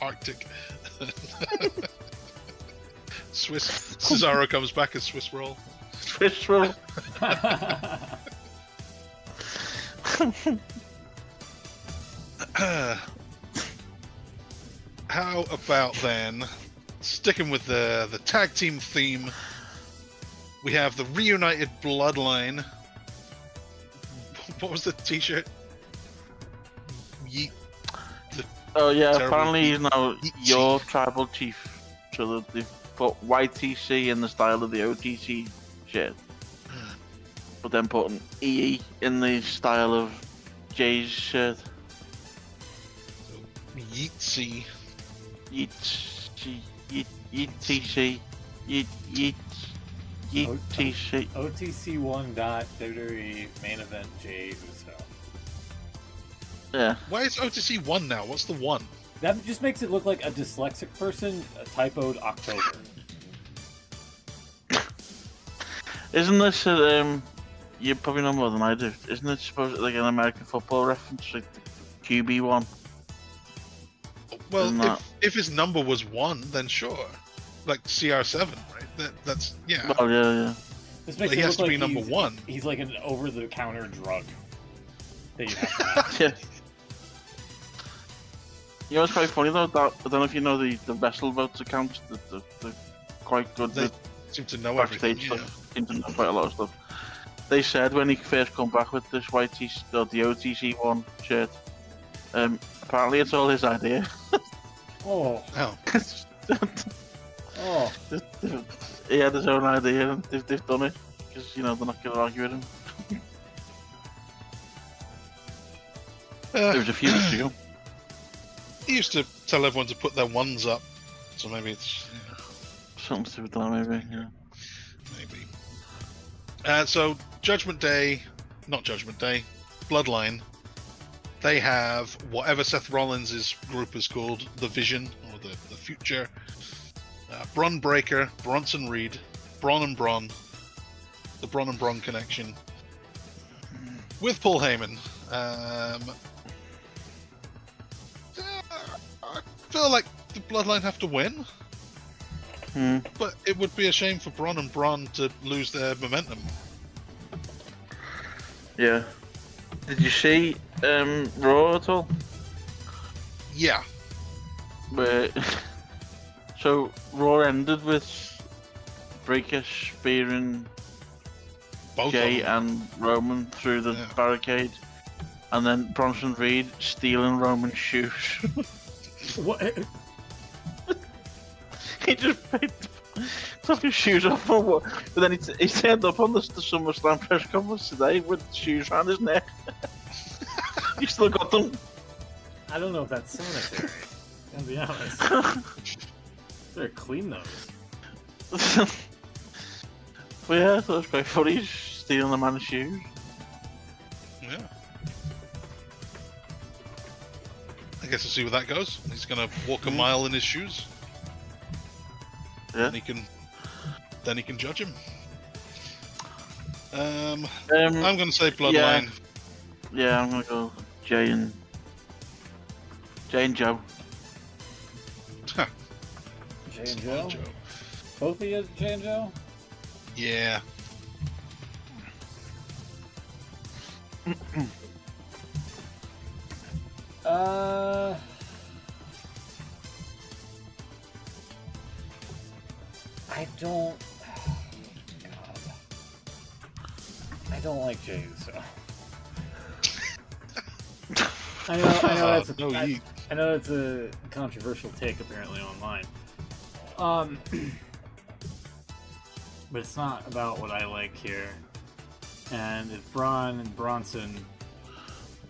Arctic. Swiss. Cesaro comes back as Swiss Roll. Swiss roll. How about then, sticking with the tag team theme, we have the reunited bloodline. What was the t-shirt? Yeet. Oh yeah, Terrible apparently he's now Yeet your chief. tribal chief. So that they've put YTC in the style of the OTC shirt. But then put an EE in the style of Jay's shirt. Yeetsy. YTC. YTC. OTC1.WWE main event Jay Uso. Yeah. Why is OTC 1 now? What's the 1? That just makes it look like a dyslexic person typoed October. Isn't this you probably know more than I do. Isn't it supposed like an American football reference, like the QB one? Isn't Well, that- if his number was 1, then sure. Like CR7, right? That's yeah. Oh yeah. This But makes he it has look to be like number 1. He's like an over-the-counter drug that you have to have. Yeah. You know what's quite funny though? That I don't know if you know the Vessel Votes account. The quite good. They with seem to know everything. backstage Yeah. stuff. Seem to know quite a lot of stuff. They said when he first come back with this YTC or the OTC one shirt, apparently it's all his idea. Oh, Oh. oh. He had his own idea and they've done it because they're not going to argue with him. There was a few weeks ago. He used to tell everyone to put their 1s up, so maybe it's Something to do with that, maybe. Yeah. maybe. So Judgment Day, not Judgment Day, Bloodline. They have whatever Seth Rollins' group is called, the Vision or the Future. Bron Breakker, Bronson Reed, Braun and Braun, the Bron and Bron connection with Paul Heyman. I feel like the Bloodline have to win, but it would be a shame for Bron and Bron to lose their momentum. Yeah. Did you see Raw at all? Yeah. Where so Raw ended with Breaker spearing Both Jay of them. and Roman through the barricade, and then Bronson Reed stealing Roman's shoes. What? He just took his shoes off, and what? But then he turned up on the SummerSlam press conference today with shoes around his neck. He still got them. I don't know if that's sanitary. I'll be honest. Better clean those. But yeah, I thought it was quite funny. He's stealing the man's shoes. Yeah. I guess we'll see where that goes. He's gonna walk a mile in his shoes. Yeah. And then he can judge him. I'm gonna say Bloodline. Yeah, I'm gonna go Jay and Joe. Jay and Joe? Both of you, Jay and Joe? Yeah. I don't. God. I don't like Jay Uso. I know that's I know that's a controversial take apparently online. But it's not about what I like here. And if Braun and Bronson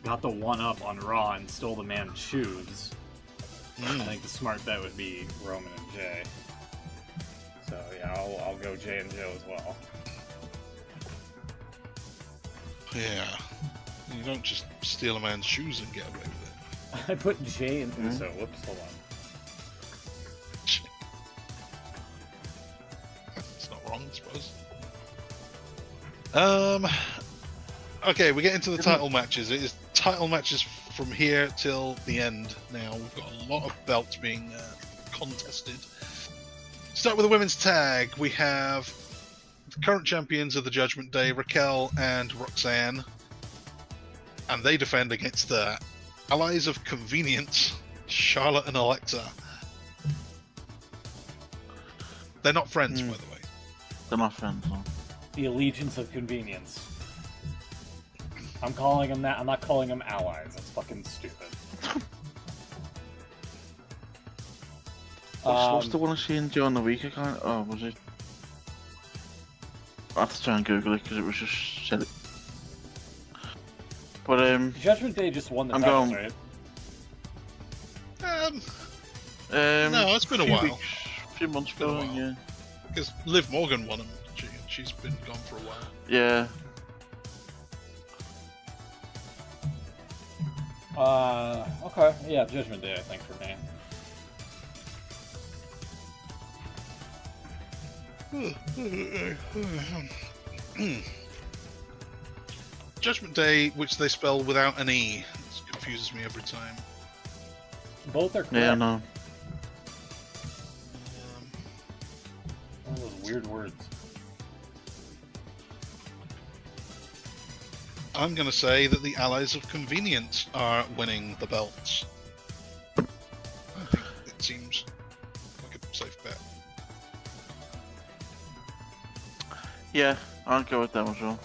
got the one up on Raw and stole the man's shoes, I think the smart bet would be Roman and Jay. So yeah, I'll go Jay and Joe as well. Yeah. You don't just steal a man's shoes and get away with it. I put Jay and Uso. Whoops, hold on. It's not wrong, I suppose. Okay, we get into the title matches. It is title matches from here till the end now. We've got a lot of belts being contested. Start with the women's tag. We have the current champions of the Judgment Day, Raquel and Roxanne. And they defend against the allies of convenience, Charlotte and Alexa. They're not friends, by the way. They're not friends, no. The allegiance of convenience. I'm calling them that. I'm not calling them allies. That's fucking stupid. What's the one I seen during the week? I can't. Oh, was it? I have to try and Google it because it was just silly. But Judgment Day just won the I'm titles, going- right? No, it's been a while. A few months been a ago, while. yeah. Because Liv Morgan won them. She's been gone for a while. Yeah. Okay. Yeah, Judgment Day, I think, for me. Judgment Day, which they spell without an E. This confuses me every time. Both are correct. Yeah, no. One of those weird words. I'm going to say that the Allies of Convenience are winning the belts. I think it seems like a safe bet. Yeah, I'll go with them as well.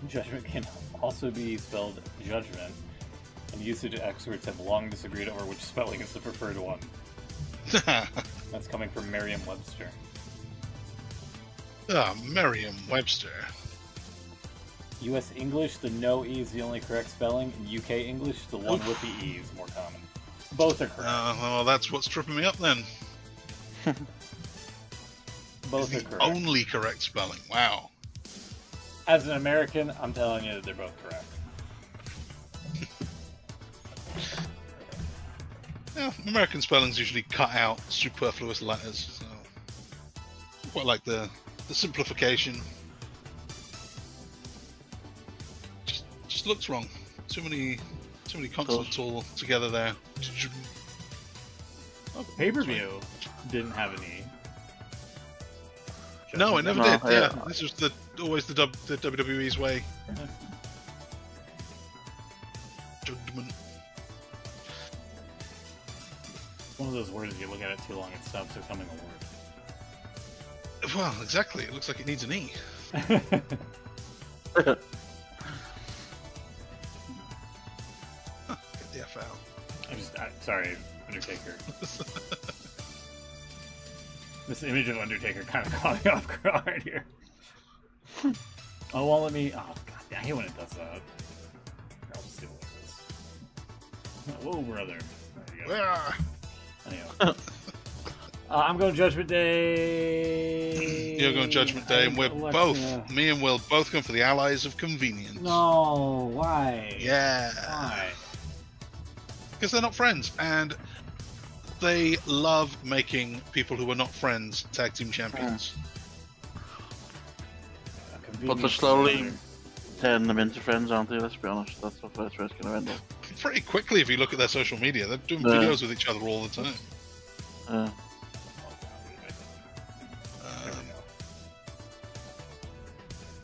Judgment can also be spelled judgment, and usage experts have long disagreed over which spelling is the preferred one. That's coming from Merriam-Webster. Merriam-Webster. U.S. English, the no E is the only correct spelling. In U.K. English, the one with the E is more common. Both are correct. Well, that's what's tripping me up then. Both are The correct. only correct spelling. Wow. As an American, I'm telling you that they're both correct. Yeah, American spellings usually cut out superfluous letters. So. quite like the simplification. Just looks wrong. Too many consonants all together there. Pay-per-view didn't have any. No, it never No, did. yeah. Yeah, this was always the WWE's way. Judgment. One of those words, if you look at it too long, it stops becoming a word. Well, exactly. It looks like it needs an E. Get the F out. Sorry, Undertaker. This image of Undertaker kind of caught me off guard here. Oh, well, let me. Oh, God, I hate when it does that. I'll just do it like this. Whoa, brother. There you go. Ah. Anyhow. I'm going Judgment Day. You're going Judgment Day, and we're Alexa. both, me and Will, both going for the Allies of Convenience. No, why? Yeah. Why? Because they're not friends, and they love making people who are not friends tag team champions. But they're slowly turning them into friends, aren't they? Let's be honest. That's where it's going to end up. Pretty quickly, if you look at their social media, they're doing Yeah. videos with each other all the time.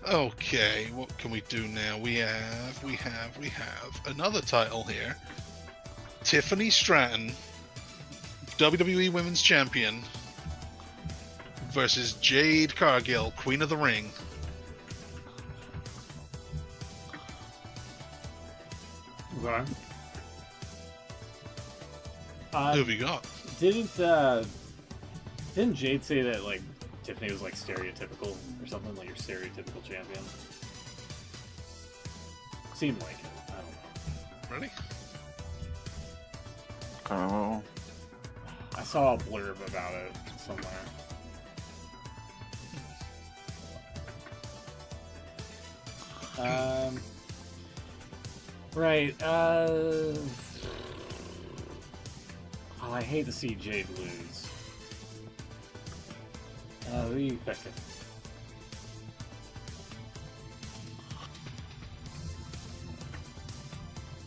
Okay, what can we do now? We have another title here. Tiffany Stratton, WWE Women's Champion, versus Jade Cargill, Queen of the Ring. Okay. Who have you got? Didn't Jade say that like Tiffany was like stereotypical or something, like your stereotypical champion? Seemed like it. I don't know. Ready? Oh. I saw a blurb about it somewhere. Right. Oh, I hate to see Jade lose. Who are you picking?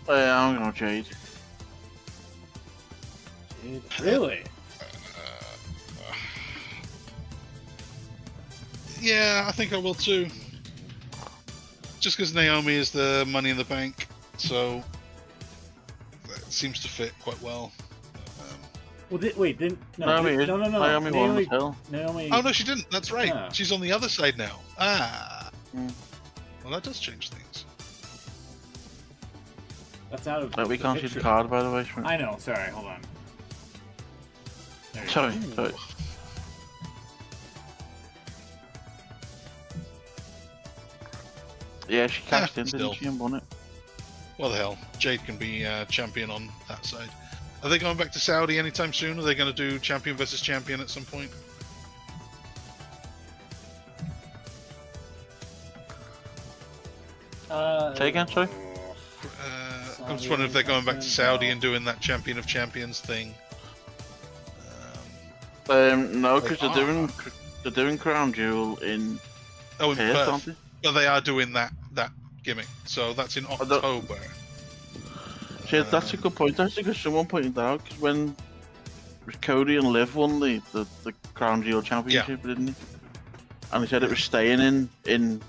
Yeah, I'm going to Jade. Jade? Really? Yeah, I think I will too. Just because Naomi is the Money in the Bank, so that seems to fit quite well. Well, wait, didn't no, Naomi, no. Naomi won the title. Naomi. Oh no, she didn't. That's right. Yeah. She's on the other side now. Ah. Mm. Well, that does change things. That's out of. Like, we the can't see picture. the card, by the way. Shmurf. I know. Sorry, hold on. There you Sorry, go. sorry. Yeah, she cashed in, still. didn't she, and won it? What the hell? Jade can be champion on that side. Are they going back to Saudi anytime soon? Are they going to do champion versus champion at some point? Say again, sorry? I'm just wondering if they're going back to Saudi and doing that champion of champions thing. No, because They they're doing Crown Jewel in Oh, in Perth, Perth. aren't they? But they are doing that gimmick. So that's in don't- October. See, that's a good point, actually, because someone pointed out, because when Cody and Liv won the Crown Jewel Championship, didn't he? And he said it was staying in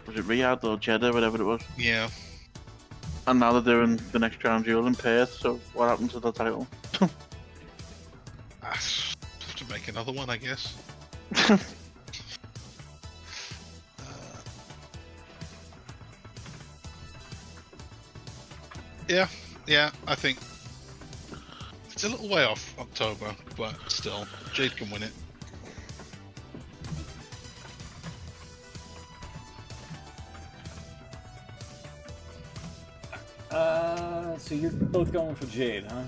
was it Riyadh or Jeddah, whatever it was. Yeah. And now they're doing the next Crown Jewel in Perth, so what happened to the title? Have to make another one, I guess. Yeah, I think it's a little way off October, but still, Jade can win it. So you're both going for Jade, huh?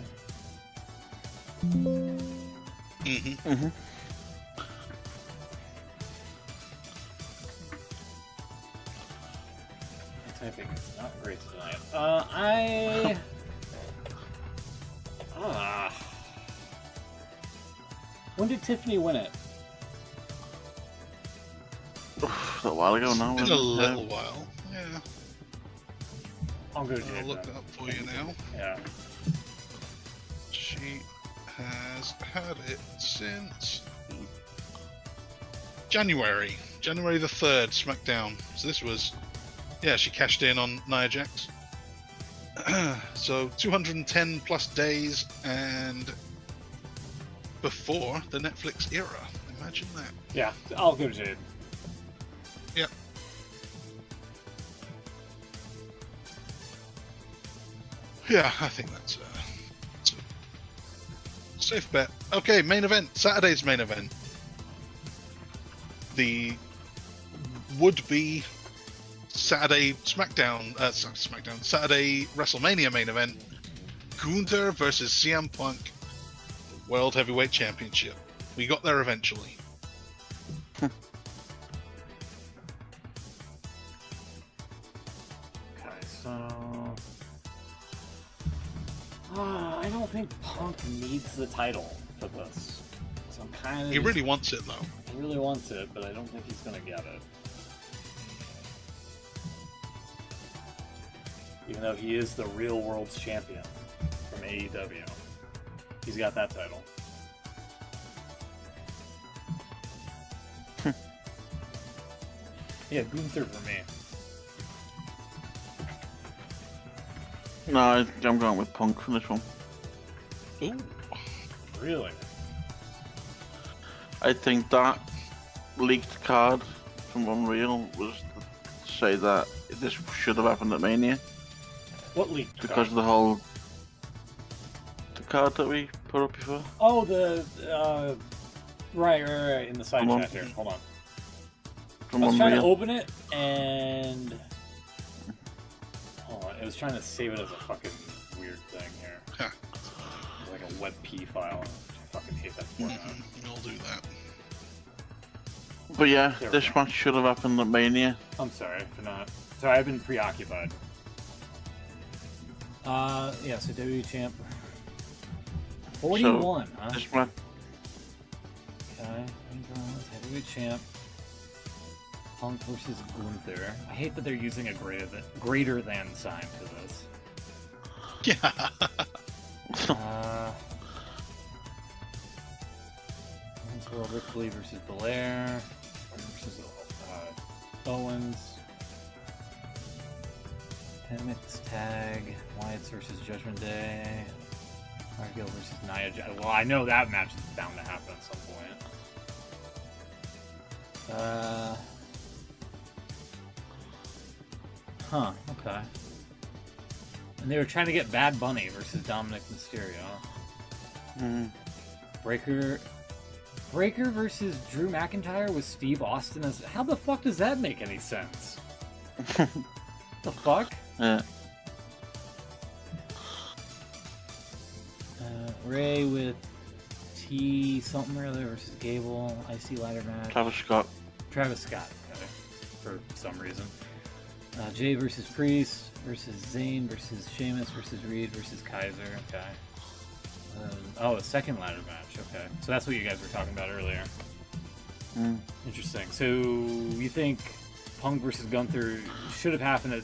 Mm-hmm. Typing is not great tonight. When did Tiffany win it? little while ago now. It's been a wasn't it? little while. Yeah. I'll go to I'll Jade look then. that up for you now. Yeah. She has had it since January the 3rd, SmackDown. So this was, yeah, she cashed in on Nia Jax. So 210 plus days, and before the Netflix era. Imagine that. Yeah, I'll go to Jade. Yep. Yeah, I think that's a safe bet. Okay, main event. Saturday's main event. The would-be Saturday Saturday WrestleMania main event. Gunther versus CM Punk World Heavyweight Championship. We got there eventually. Okay, so I don't think Punk needs the title for this. So I'm kind of. He really wants it though. He really wants it, but I don't think he's gonna get it. Even though he is the real world's champion from AEW, he's got that title. Yeah, Gunther for me. No, I'm going with Punk for this one. Ooh. Really? I think that leaked card from Unreal was to say that this should have happened at Mania What leaked? because of the whole card that we put up before. Oh, the right, in the side Come on. chat here. Hold on. From I was trying to Unreal. open it and hold on. It was trying to save it as a fucking weird thing here. Huh. It's like a WebP file. I fucking hate that format. We'll do that. But yeah, There we this go. match should have happened at Mania. I'm sorry for not. Sorry, I've been preoccupied. Yeah. So WWE champ. 41, huh? This match, Okay. Heavyweight champ. Punk versus Gunther. I hate that they're using a greater than sign for this. Yeah. Owens World Ripley versus Belair versus Owens. Mixed tag. Wyatt versus Judgment Day. Cargill versus Nia Jax. Well, I know that match is bound to happen at some point. Huh, okay. And they were trying to get Bad Bunny versus Dominic Mysterio. mm, Breaker versus Drew McIntyre with Steve Austin as. How the fuck does that make any sense? The fuck? yeah, Ray with T something or other versus Gable. IC ladder match. Travis Scott, Scott. okay. For some reason. Jay versus Priest versus Zayn versus Sheamus versus Reed versus Kaiser. Okay. Oh, a second ladder match. Okay. So that's what you guys were talking about earlier. Mm. Interesting. So you think Punk versus Gunther should have happened at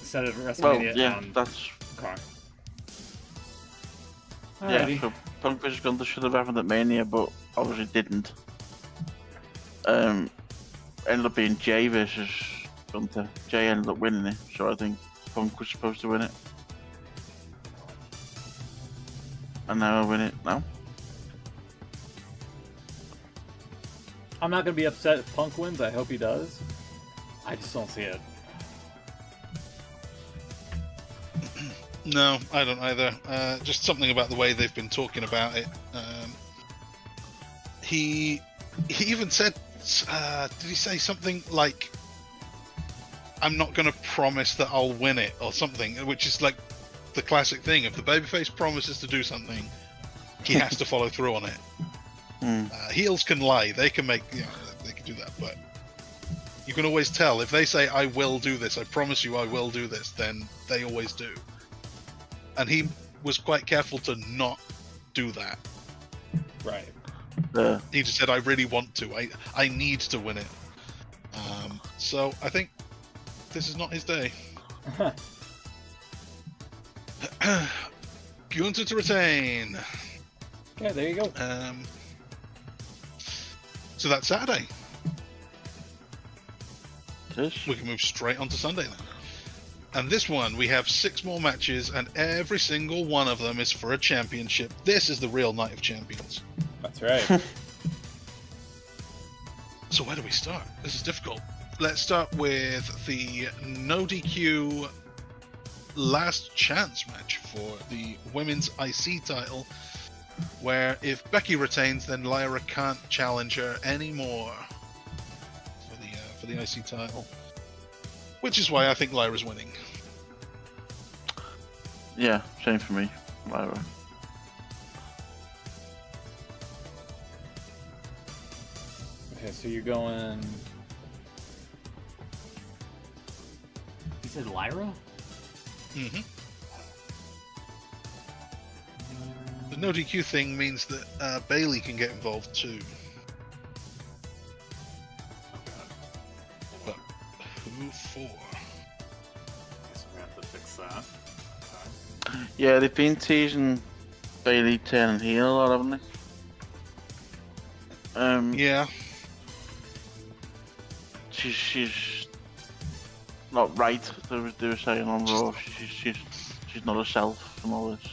instead of Well, WrestleMania? yeah, that's Okay. yeah. Alrighty. So Punk vs Gunther should have happened at Mania, but obviously didn't. Ended up being Jay versus Gunther. Jay ended up winning it, so I think Punk was supposed to win it. And now I win it now. I'm not gonna be upset if Punk wins. I hope he does. I just don't see it. No, I don't either. Just something about the way they've been talking about it. He even said, did he say something like, "I'm not going to promise that I'll win it" or something, which is like the classic thing. If the babyface promises to do something, he has to follow through on it. Mm. Heels can lie; they can make, they can do that, but you can always tell if they say, "I will do this," "I promise you, I will do this," then they always do. And he was quite careful to not do that. Right. He just said, "I really want to. I need to win it." So I think this is not his day. Gunther to retain. Yeah, there you go. So that's Saturday. This? We can move straight on to Sunday then. And this one, we have 6 more matches, and every single one of them is for a championship. This is the real Night of Champions. That's right. So where do we start? This is difficult. Let's start with the no DQ last chance match for the women's IC title, where if Becky retains, then Lyra can't challenge her anymore for the IC title, which is why I think Lyra's winning. Yeah, same for me, Lyra. Okay, so you're going. You said Lyra? Mm-hmm. The no DQ thing means that Bailey can get involved too. But who for? Guess we're gonna have to fix that. Yeah, they've been teasing Bailey turning heel a lot, haven't they? Yeah. She's not right. They were saying on Raw. She's not herself and all this.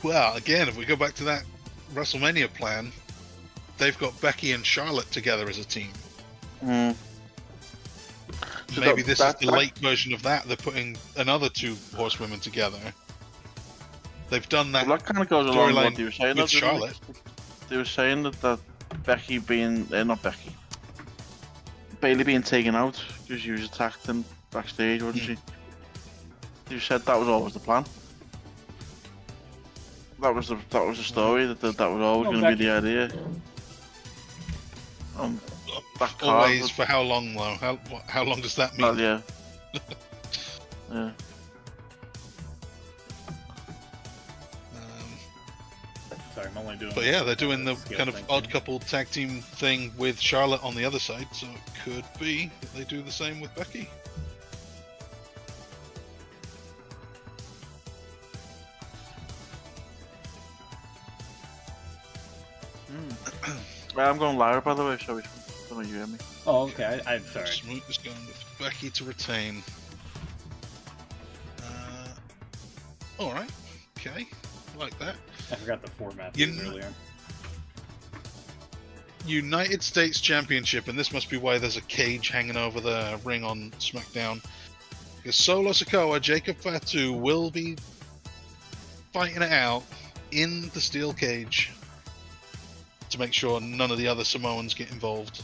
Well, again, if we go back to that WrestleMania plan, they've got Becky and Charlotte together as a team. Mm. So Maybe this is the late version of that. They're putting another 2 horsewomen together. They've done that. Well, that kind of goes along with what they were saying. With Charlotte. They were saying that Becky being not Becky, Bailey being taken out because she was attacked in backstage, wasn't she? You said that was always the plan. That was the story. That was always going to be the idea. Always for how long though? How long does that mean? Yeah. Yeah. Sorry, I'm only doing. But yeah, they're doing the skill kind of thing, odd too. couple tag team thing with Charlotte on the other side, so it could be that they do the same with Becky. Right, I'm going Lyra, by the way. Sorry, I don't know you hear me. Oh, okay. I'm sorry. Smoot is going with Becky to retain. All right, okay, like that. I forgot the format earlier. United States Championship, and this must be why there's a cage hanging over the ring on SmackDown. Because Solo Sikoa, Jacob Fatu will be fighting it out in the steel cage to make sure none of the other Samoans get involved.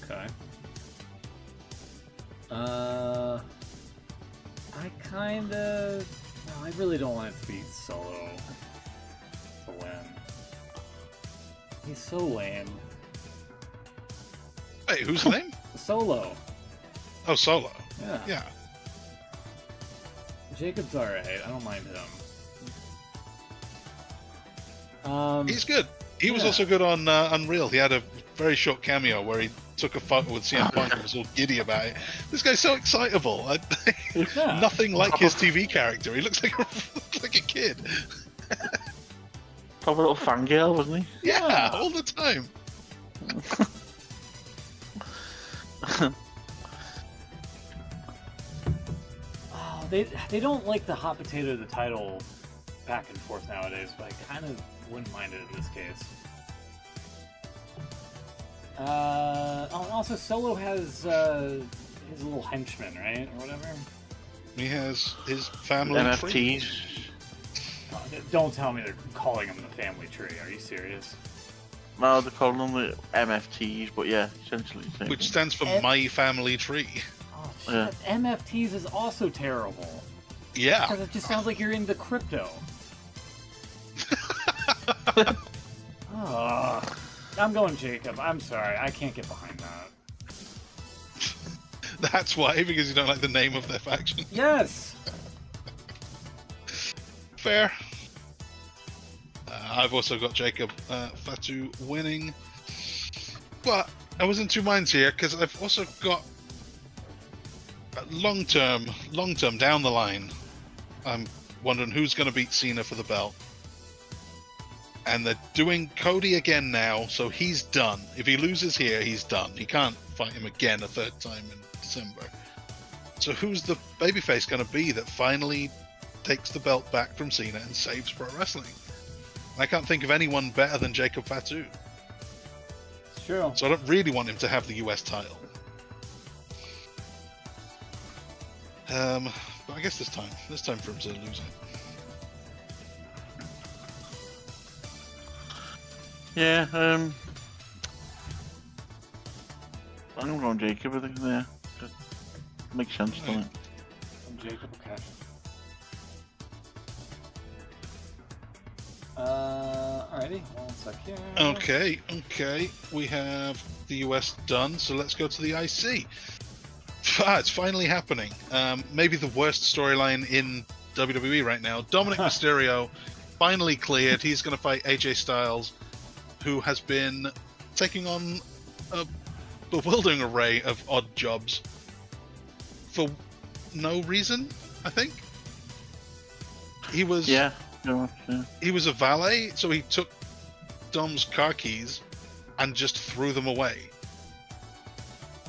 Okay. I really don't want it to be Solo to win. He's so lame. Hey, who's the name? Solo. Oh, Solo. Yeah. Yeah. Jacob's alright. I don't mind him. He's good. He was yeah. also good on Unreal. He had a very short cameo where he took a photo with CM Punk and was all giddy about it. This guy's so excitable. Yeah. Nothing like his TV character. He looks like a kid. Proper little fangirl, wasn't he? Yeah, all the time. Oh, they don't like the hot potato of the title back and forth nowadays, but I kind of wouldn't mind it in this case. Also, Solo has his little henchman, right, or whatever. He has his family tree. NFTs. Don't tell me they're calling him the family tree. Are you serious? No, they're calling them the MFTs, but yeah, essentially the same Which thing. stands for My Family Tree. Oh shit! Yeah. MFTs is also terrible. Yeah. Because it just sounds like you're into crypto. I'm going Jacob. I'm sorry. I can't get behind that. That's why, because you don't like the name of their faction. Yes! Fair. I've also got Jacob Fatu winning. But I was in two minds here because I've also got long term down the line. I'm wondering who's going to beat Cena for the belt. And they're doing Cody again now, so he's done. If he loses here, he's done. He can't fight him again a third time in December. So who's the babyface going to be that finally takes the belt back from Cena and saves pro wrestling? I can't think of anyone better than Jacob Fatu. It's true. So I don't really want him to have the US title. But I guess this time for him to lose it. Yeah, I'm going Jacob, I think, yeah. That makes sense, doesn't it? I'm Jacob, okay. Alrighty, one sec here. Okay. We have the US done, so let's go to the IC. It's finally happening. Maybe the worst storyline in WWE right now. Dominic Mysterio finally cleared. He's going to fight AJ Styles, who has been taking on a bewildering array of odd jobs for no reason, I think. He was he was a valet, so he took Dom's car keys and just threw them away.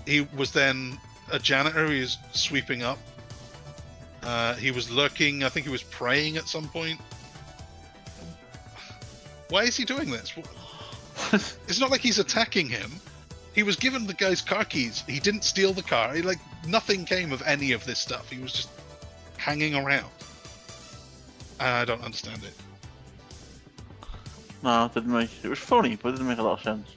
He was then a janitor who was sweeping up. He was lurking, I think he was praying at some point. Why is he doing this? It's not like he's attacking him. He was given the guy's car keys. He didn't steal the car. Nothing came of any of this stuff. He was just hanging around. I don't understand it. No, it didn't make... It was funny, but it didn't make a lot of sense.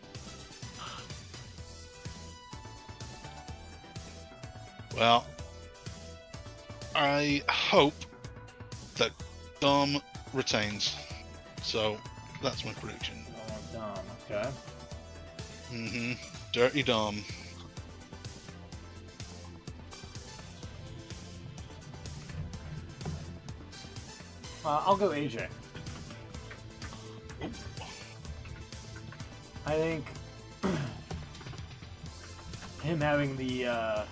Well, I hope that Dom retains. So, that's my prediction. Oh, Dom, okay. Dirty Dom. I'll go AJ. I think him having the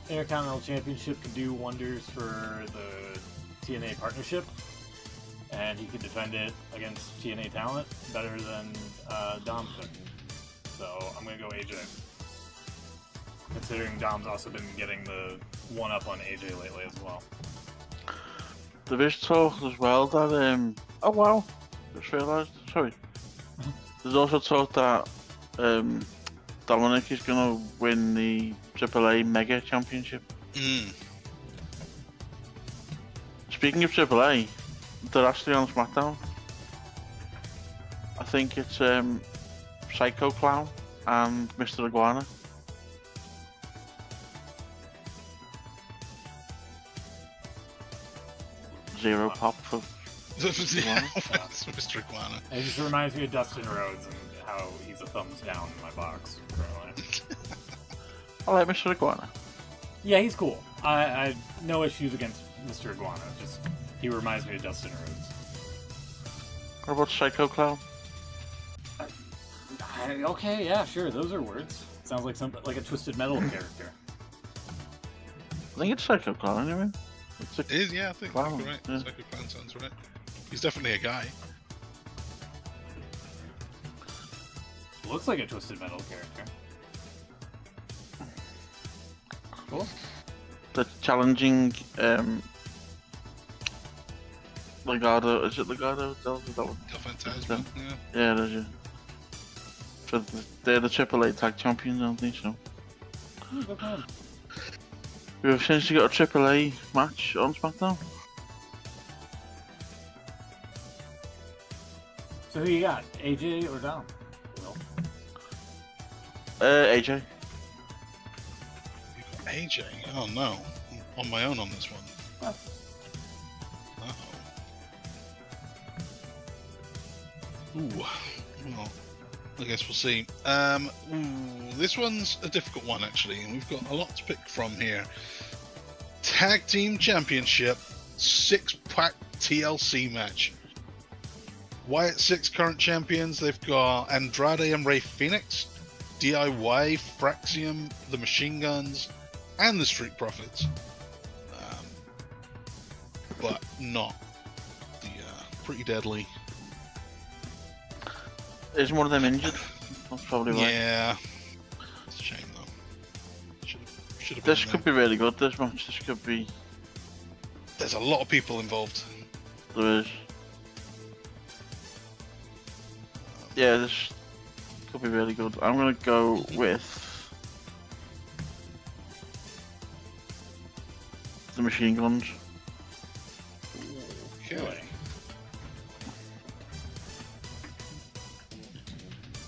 Intercontinental Championship could do wonders for the TNA partnership, and he could defend it against TNA talent better than Dom could. So I'm going to go AJ. Considering Dom's also been getting the one-up on AJ lately as well. There is talk as well that, oh wow, just realised, sorry. There's also talk that Dominic is going to win the AAA Mega Championship. Speaking of AAA, they're actually on SmackDown. I think it's Psycho Clown and Mr. Iguana. Zero pop for Yeah, it's Mr. Iguana. It just reminds me of Dustin Rhodes and how he's a thumbs down in my box currently. I like Mr. Iguana. Yeah, he's cool. I no issues against Mr. Iguana. Just he reminds me of Dustin Rhodes. What about Psycho Clown? Okay, yeah, sure. Those are words. Sounds like something like a Twisted Metal character. I think it's Psycho Clown anyway. It is, yeah, I think Clown, you're right. yeah. Psycho Clown sounds right. He's definitely a guy. Looks like a Twisted Metal character. Cool. The challenging Legado, is it Legado? Is that one? El Fantasma, yeah. Yeah, it is, yeah. So they're the AAA Tag Champions, aren't they? So Good for him. we've essentially got a AAA match on SmackDown. So who you got? AJ or Dom? Will. AJ. AJ? Oh no. I'm on my own on this one. Huh. Uh-oh. Ooh. Well, I guess we'll see. This one's a difficult one, actually, and we've got a lot to pick from here. Tag Team Championship 6-pack TLC match. Wyatt 6 current champions. They've got Andrade and Rey Fenix, DIY, Fraxium, the Machine Guns, and the Street Profits. But not the Pretty Deadly. Isn't one of them injured? That's probably why. Yeah. It's a shame though. Should have. This could be really good. This match. This could be. There's a lot of people involved. There is. Yeah, this could be really good. I'm gonna go with the Machine Guns. Okay.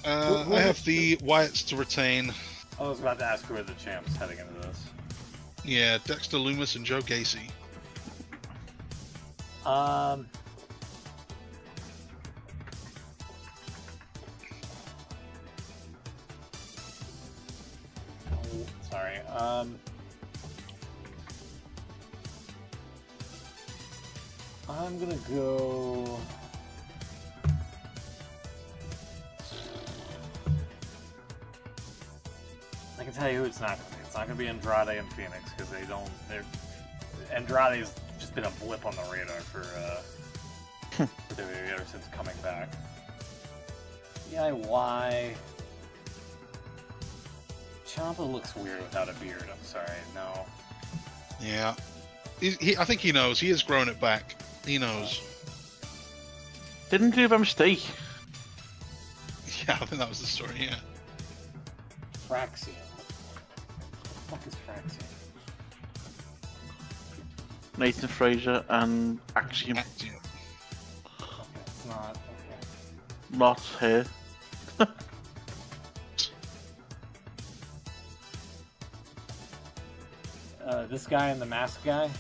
Who I have is the Wyatts to retain. I was about to ask who are the champs heading into this. Yeah, Dexter Loomis and Joe Gacy. Oh, sorry. I'm gonna go. I can tell you who it's not gonna be. It's not gonna be Andrade and Phoenix because they don't. Andrade's just been a blip on the radar for WWE ever since coming back. DIY. Ciampa looks weird without a beard. I'm sorry, no. Yeah. I think he knows. He has grown it back. He knows. Didn't do by mistake. Yeah, I think that was the story, yeah. Fraxium. What the fuck is Fraxium? Nathan Fraser and Axiom. Axiom. Okay, it's not. Okay. Not here. This guy and the mask guy.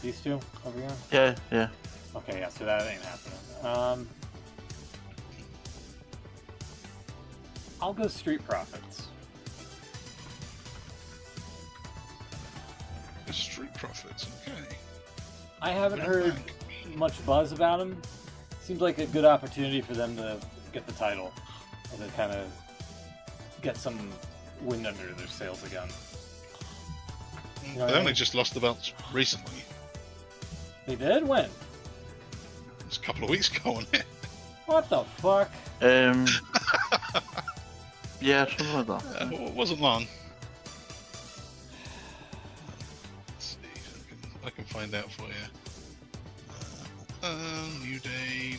These two over here. Yeah, yeah. Okay, yeah. So that ain't happening. I'll go Street Profits. The Street Profits, okay. I haven't Right heard back. much buzz about him. Seems like a good opportunity for them to get the title and to kind of get some wind under their sails again. You know what They I only mean? just lost the belts recently. They did? When? It's a couple of weeks ago, wasn't it? What the fuck? Yeah, something like that. It wasn't long. Let's see, I can find out for you. New Day.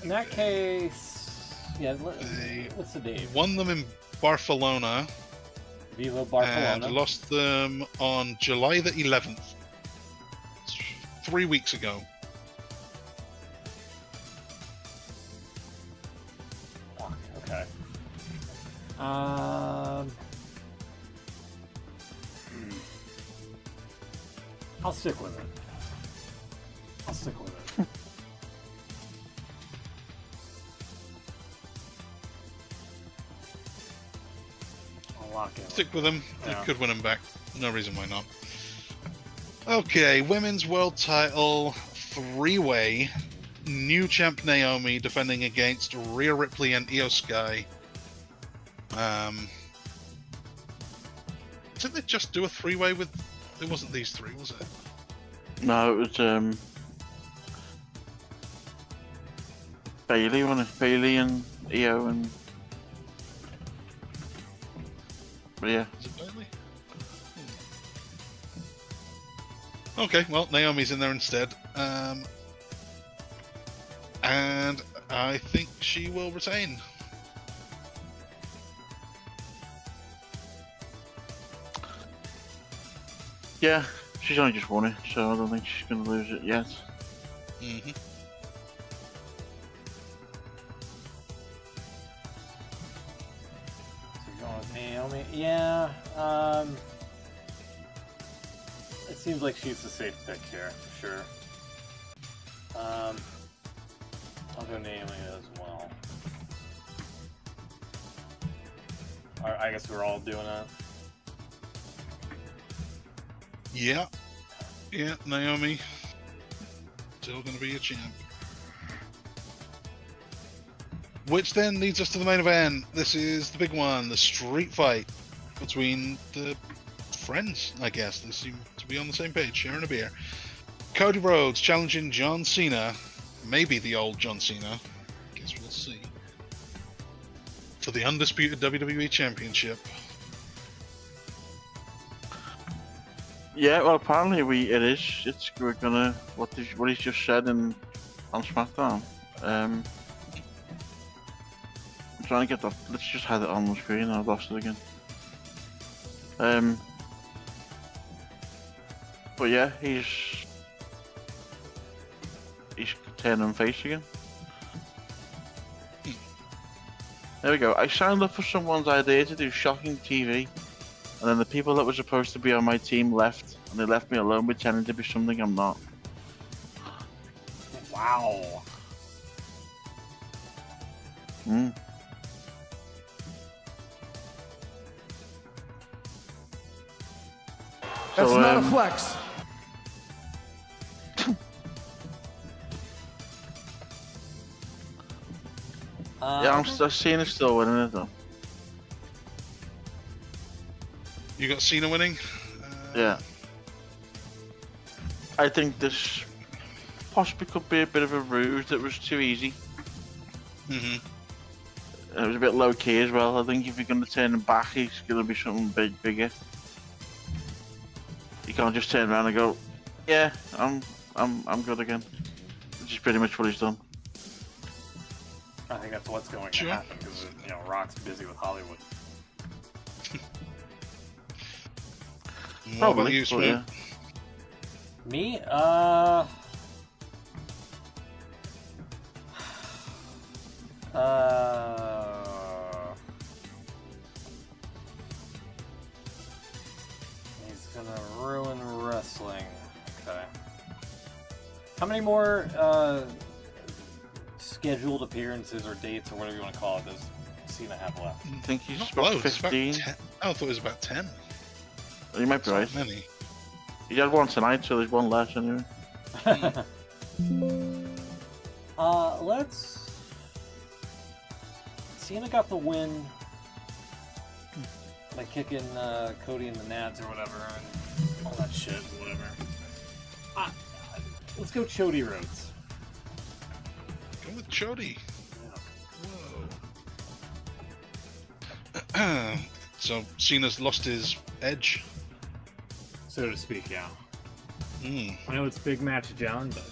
In that case, yeah. They What's the date? won them in Barcelona Viva Barcelona. and lost them on July the 11th. 3 weeks ago. Fuck, okay. I'll stick with it. I'll lock in. Stick with them. Yeah. They could win them back. No reason why not. Okay, women's world title, three-way. New champ Naomi defending against Rhea Ripley and Io Sky. Didn't they just do a three-way with? It wasn't these three, was it? No, it was Bailey, wasn't it? Bailey and Io and yeah. Is it Bailey? Okay, well, Naomi's in there instead. And I think she will retain. Yeah, she's only just won it, so I don't think she's going to lose it yet. Mm-hmm. So you're going with Naomi? Yeah. It seems like she's the safe pick here, for sure. I'll go Naomi as well. I guess we're all doing that. Yeah. Yeah, Naomi. Still going to be a champ. Which then leads us to the main event. This is the big one, the street fight between the friends, I guess. They seem to be on the same page, sharing a beer. Cody Rhodes challenging John Cena, maybe the old John Cena, guess we'll see, for the undisputed WWE Championship. Yeah, well, apparently it is. We're gonna what he's just said on SmackDown. I'm trying to get that. Let's just have it on the screen. I lost it again. But yeah, he's turning face again. There we go. I signed up for someone's idea to do shocking TV, and then the people that were supposed to be on my team left, and they left me alone pretending to be something I'm not. Wow. That's not a flex. Yeah, I'm seeing it still winning it though. You got Cena winning? Yeah. I think this possibly could be a bit of a ruse that was too easy. Mm-hmm. It was a bit low key as well. I think if you're going to turn him back, he's going to be something bigger. You can't just turn around and go, "Yeah, I'm good again," which is pretty much what he's done. I think that's what's going to happen because Rock's busy with Hollywood. What about you, Smoot? Yeah. Me? He's gonna ruin wrestling. Okay. How many more scheduled appearances or dates or whatever you want to call it does Cena have left? I think he's Not about loads, it's about 15. 10. I thought it was about 10. You might be right. Not many. He had one tonight, so there's one less anyway. Let's. Cena got the win by kicking Cody in the nads or whatever, and all that shit, whatever. Let's go Chody Rhodes. Go with Chody. Yeah. Whoa. So Cena's lost his edge. So to speak, yeah. Mm. I know it's big match, John, but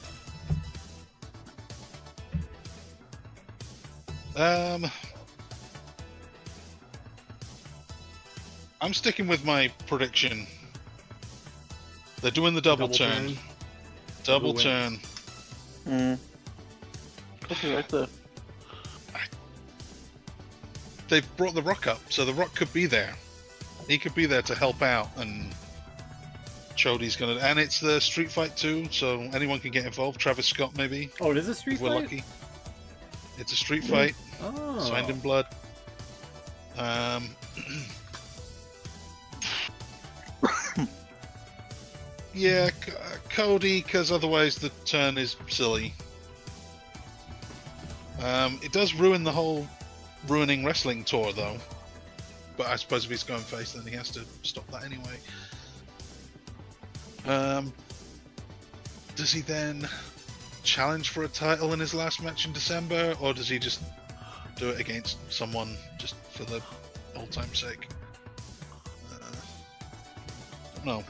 I'm sticking with my prediction. They're doing the double turn. Double turn. Okay, right there. They've brought The Rock up, so The Rock could be there. He could be there to help out, and Chody's gonna. And it's the street fight too, so anyone can get involved. Travis Scott, maybe. oh, it is a street If we're fight. lucky. It's a street fight, Oh, signed in blood. Yeah, Cody, because otherwise the turn is silly. It does ruin the whole ruining wrestling tour, though. But I suppose if he's going face, then he has to stop that anyway. Does he then challenge for a title in his last match in December, or does he just do it against someone just for the old time's sake? No.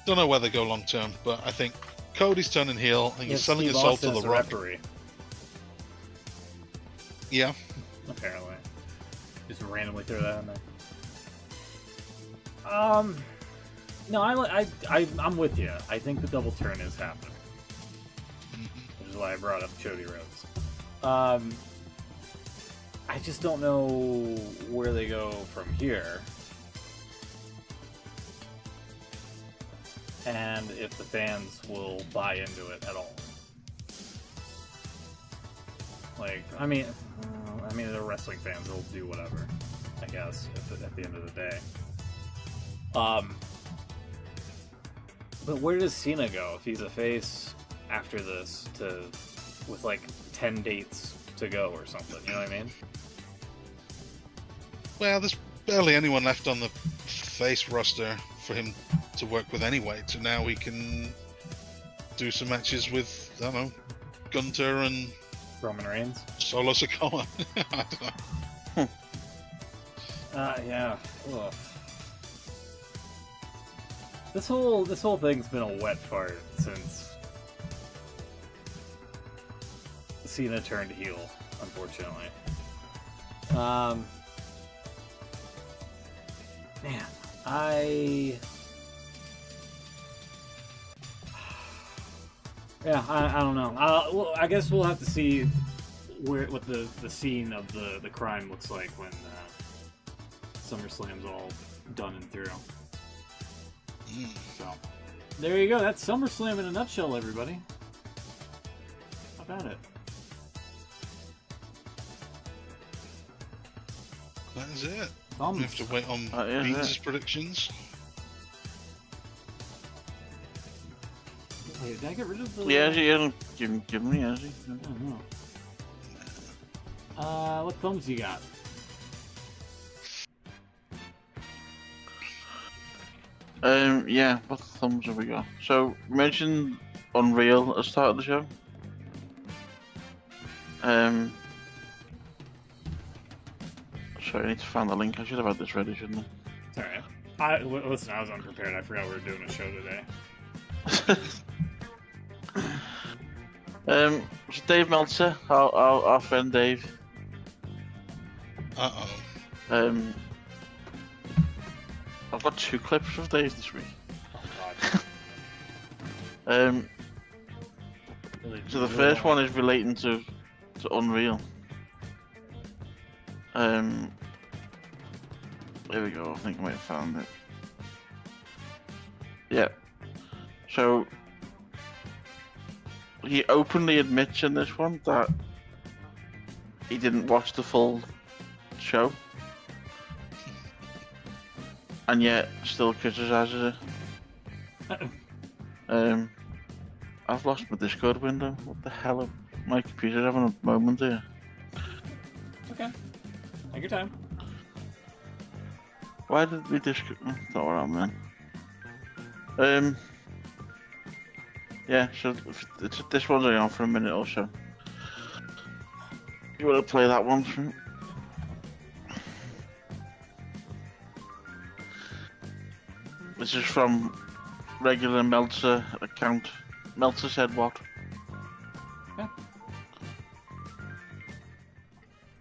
Don't know where they go long term, but I think Cody's turning heel and he's selling his soul to The Rock. Referee. Yeah. Apparently, just randomly throw that in there. No, I'm with you. I think the double turn is happening, which is why I brought up Chody Rhodes. I just don't know where they go from here. And if the fans will buy into it at all. Like, I mean, the wrestling fans will do whatever, I guess, at the end of the day. But where does Cena go if he's a face? after this with like 10 dates to go or something. You know what I mean? Well, there's barely anyone left on the face roster for him to work with anyway. So now he can do some matches with, I don't know, Gunter and Roman Reigns. Solo Sikoa. I don't know. Yeah. Ugh. This whole thing's been a wet fart since Cena turned heel, unfortunately. Man, I don't know. Well, I guess we'll have to see what the scene of the crime looks like when SummerSlam's all done and through. So, there you go. That's SummerSlam in a nutshell, everybody. How about it? That is it. Thumbs. We have to wait on Beans' predictions. Wait, did I get rid of the... Yeah, he hasn't given me, has he? I don't know. What thumbs you got? Yeah, what thumbs have we got? So, we mentioned Unreal at the start of the show. Sorry, I need to find the link. I should have had this ready, shouldn't It's alright. Listen, I was unprepared. I forgot we were doing a show today. I? So Dave Meltzer, our friend Dave. Uh-oh. I've got 2 clips of Dave this week. Oh, God. So the first one is relating to Unreal. There we go. I think I might have found it. Yeah. So he openly admits in this one that he didn't watch the full show, and yet still criticizes it. I've lost my Discord window. What the hell? My computer's having a moment here. Okay. Take your time. Why did we Discord? That's not what I meant. Yeah, so this one's only on for a minute or so. You want to play that one for me? This is from regular Meltzer account. Meltzer said what?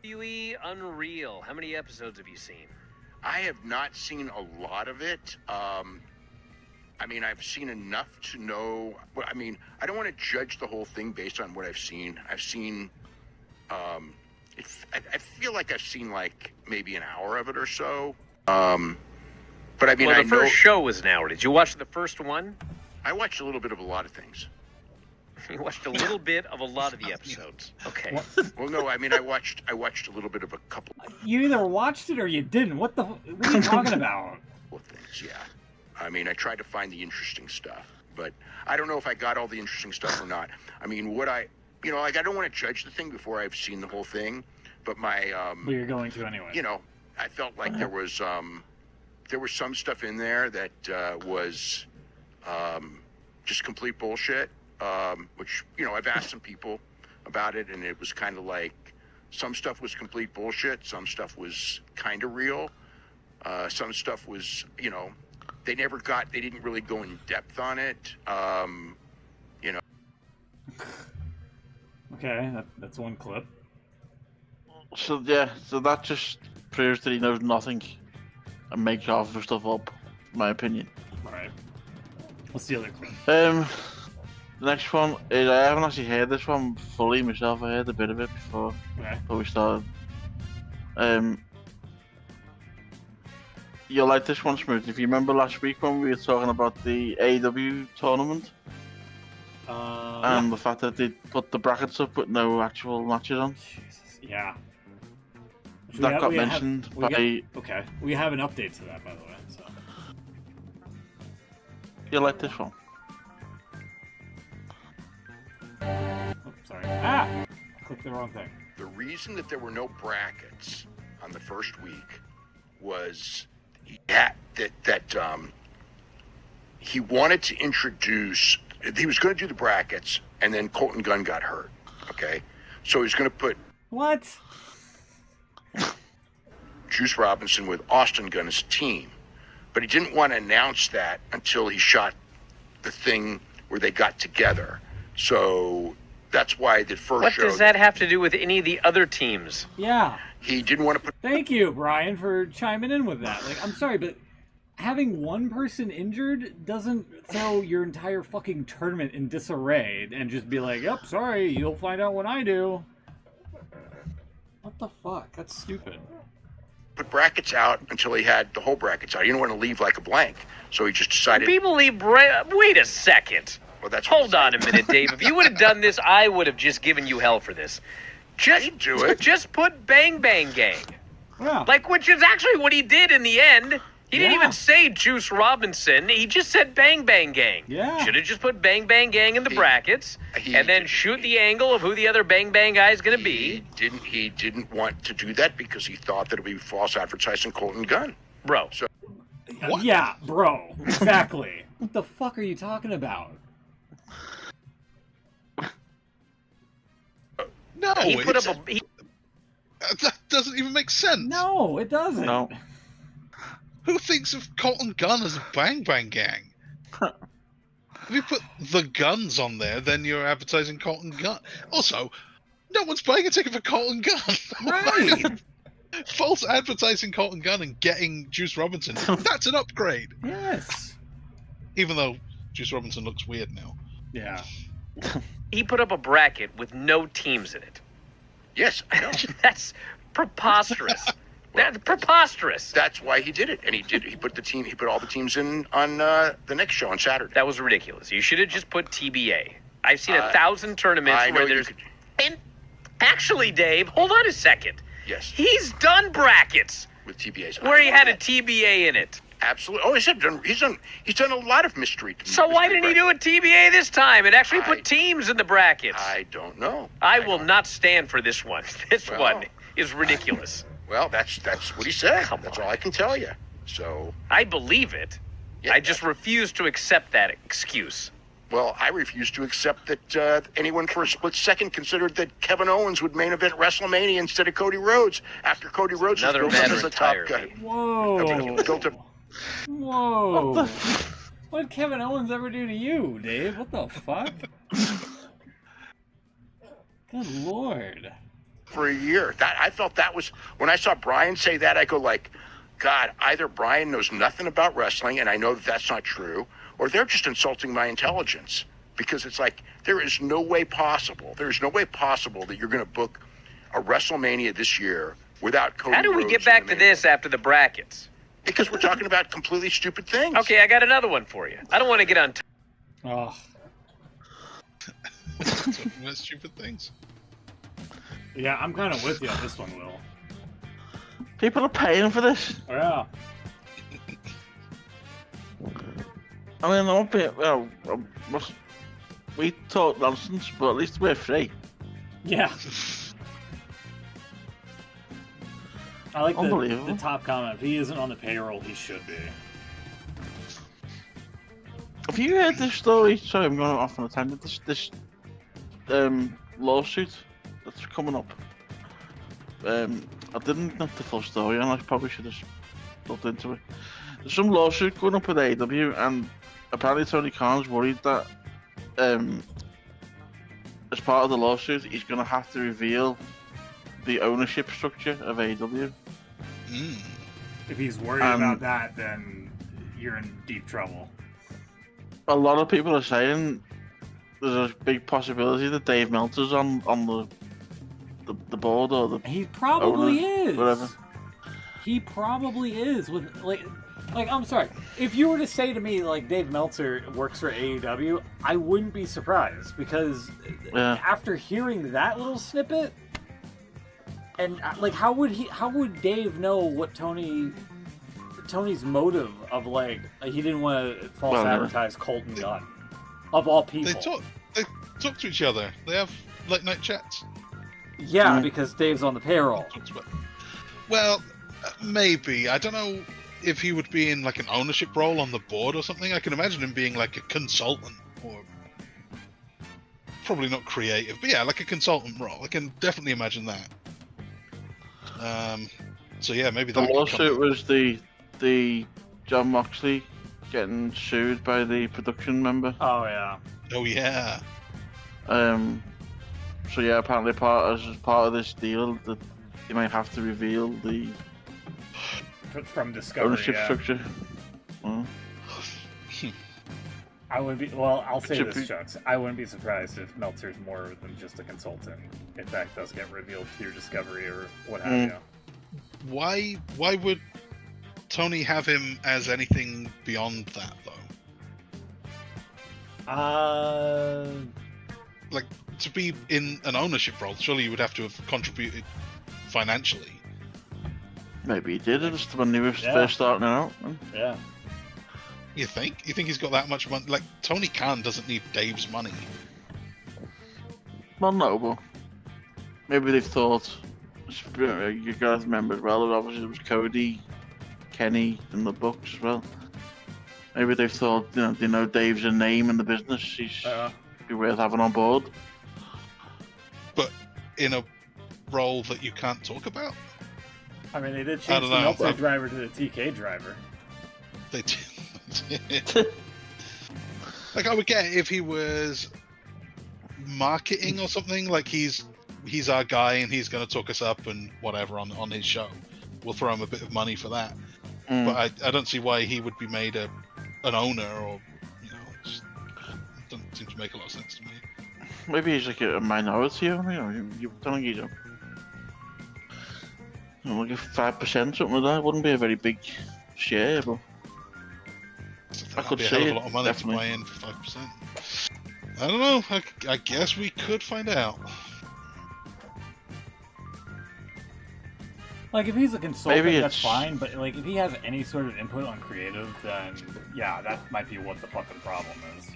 WWE Unreal. How many episodes have you seen? I have not seen a lot of it. I mean, I've seen enough to know. I mean, I don't want to judge the whole thing based on what I've seen. I've seen. I feel like I've seen like maybe an hour of it or so. But I mean, Well, I the know first show was an hour. Did you watch the first one? I watched a little bit of a lot of things. You watched a little bit of a lot of the episodes. Okay. Well, no, I mean, I watched a little bit of a couple You either watched it or you didn't. What are you talking about? of things. Yeah. I mean, I tried to find the interesting stuff, but I don't know if I got all the interesting stuff or not. I mean, like, I don't want to judge the thing before I've seen the whole thing, but my, But you're going to anyway. I felt like there was some stuff in there that was just complete bullshit, which, I've asked some people about it, and it was kind of like some stuff was complete bullshit, some stuff was kind of real, some stuff was, they didn't really go in depth on it, Okay, that's one clip. So yeah, so that just proves that he knows nothing and makes half of stuff up, in my opinion. Alright. What's the other clip? The next one is, I haven't actually heard this one fully myself. I heard a bit of it before we started. You'll like this one, Smooth. If you remember last week when we were talking about the AEW tournament and the fact that they put the brackets up with no actual matches on. Jesus, yeah. That got mentioned by... Okay, we have an update to that, by the way. So. You'll like this one. sorry. Ah! I clicked the wrong thing. The reason that there were no brackets on the first week was he wanted to introduce. He was going to do the brackets, and then Colton Gunn got hurt. Okay, so he was going to put What? Juice Robinson with Austin Gunn as a team, but he didn't want to announce that until he shot the thing where they got together. So that's why the first show. What does that have to do with any of the other teams? Yeah. He didn't want to put. Thank you, Brian, for chiming in with that. Like, I'm sorry, but having one person injured doesn't throw your entire fucking tournament in disarray and just be like, yep, sorry, you'll find out when I do. What the fuck? That's stupid. Put brackets out until he had the whole brackets out. He didn't want to leave like a blank, so he just decided. People leave. Wait a second. Well, that's Hold on a minute, Dave. If you would have done this, I would have just given you hell for this. Just do it. Just put Bang Bang Gang. Yeah. Like, which is actually what he did in the end. He didn't Yeah. even say Juice Robinson. He just said Bang Bang Gang. Yeah. Should have just put Bang Bang Gang in the brackets he- and then shoot the angle of who the other Bang Bang guy is going to be. He didn't want to do that because he thought that it would be false advertising Colton Gunn. Bro. So What? Yeah, bro. Exactly. What the fuck are you talking about? No, He put up a. that doesn't even make sense. No, it doesn't. No. Who thinks of Colton Gunn as a Bang Bang Gang? If you put the Guns on there, then you're advertising Colton Gunn. Also, no one's buying a ticket for Colton Gunn. Right. False advertising Colton Gunn and getting Juice Robinson. That's an upgrade. Yes. Even though Juice Robinson looks weird now. Yeah. He put up a bracket with no teams in it. yes, I know. That's preposterous. That's preposterous. That's why he did it, and he put all the teams in on the next show on Saturday. That was ridiculous. You should have just put TBA. I've seen 1,000 tournaments I know where you there's. could- And actually, Dave, hold on a second. Yes, He's done brackets with TBAs. where he had a TBA in it. Absolutely. Oh, he's done a lot of mystery. So why didn't he do a TBA this time and actually I- put teams in the brackets? I don't know. I will not stand for this one. This Well, one is ridiculous. Well, that's what he said. Come That's on. all I can tell you. So, I believe it. yeah, I just refuse to accept that excuse. well, I refuse to accept that anyone for a split second considered that Kevin Owens would main event WrestleMania instead of Cody Rhodes after Cody Rhodes was Another built up matter as a top entirely. guy. Whoa. Built up. Whoa. What did Kevin Owens ever do to you, Dave? What the fuck? Good lord. For a year. I felt that was when I saw Brian say that, I go like, God, either Brian knows nothing about wrestling, and I know that that's not true, or they're just insulting my intelligence. Because it's like, there is no way possible that you're going to book a WrestleMania this year without Cody How do we Rhodes get in back the to main this event. after the brackets? Because we're talking about completely stupid things. Okay, I got another one for you. I don't want to get on. Oh. That's stupid things. Yeah, I'm kind of with you on this one, Will. People are paying for this. Oh, yeah. I mean, I won't be. Well, we talk nonsense, but at least we're free. Yeah. I like Unbelievable. the top comment. If he isn't on the payroll, he should be. Have you heard this story? Sorry, I'm going off on a tangent. This lawsuit that's coming up. I didn't know the full story, and I probably should have looked into it. There's some lawsuit going up with AEW, and apparently Tony Khan's worried that as part of the lawsuit, he's going to have to reveal the ownership structure of AEW. If he's worried about that, then you're in deep trouble. A lot of people are saying there's a big possibility that Dave Meltzer's on the board or the He probably owner, is. whatever. He probably is. With like I'm sorry. If you were to say to me like Dave Meltzer works for AEW, I wouldn't be surprised because after hearing that little snippet, and like how would Dave know what Tony's motive of like he didn't want to false advertise Colton Gunn of all people. They talk to each other. They have late night chats? Yeah, because Dave's on the payroll. Well, maybe. I don't know if he would be in like an ownership role on the board or something. I can imagine him being like a consultant, or probably not creative, but yeah, like a consultant role. I can definitely imagine that. So yeah, maybe that. The could come lawsuit in. was the John Moxley getting sued by the production member. Oh yeah. Oh yeah. So yeah, apparently as part of this deal that they might have to reveal the From Discovery. ownership Yeah. structure. I wouldn't be. Well, I'll say Should this, be. Chucks. I wouldn't be surprised if Meltzer's more than just a consultant. If that does get revealed through Discovery or what have you. Why would Tony have him as anything beyond that though? Like, to be in an ownership role, surely you would have to have contributed financially. Maybe he did it when he was Yeah. first starting out. Yeah. You think? You think he's got that much money? Like, Tony Khan doesn't need Dave's money. Well, no, but maybe they've thought. You guys remember as well. Obviously, it was Cody, Kenny, and the books as well. Maybe they've thought, they know Dave's a name in the business. He's be worth having on board. But in a role that you can't talk about? I mean, they did I change don't the know. Meltzer driver to the TK driver. They did. Like, I would get if he was marketing or something, like he's our guy and he's going to talk us up and whatever on his show. We'll throw him a bit of money for that. But I don't see why he would be made an owner, or it just doesn't seem to make a lot of sense to me. Maybe he's like a minority owner. You don't think he's like a 5%, something like that. Wouldn't be a very big share, but I That'd could be a see hell of it. a lot of money Definitely. to buy in for 5%. I don't know. I guess we could find out. Like, if he's a consultant, Maybe that's it's- fine. But like, if he has any sort of input on creative, then yeah, that might be what the fucking problem is.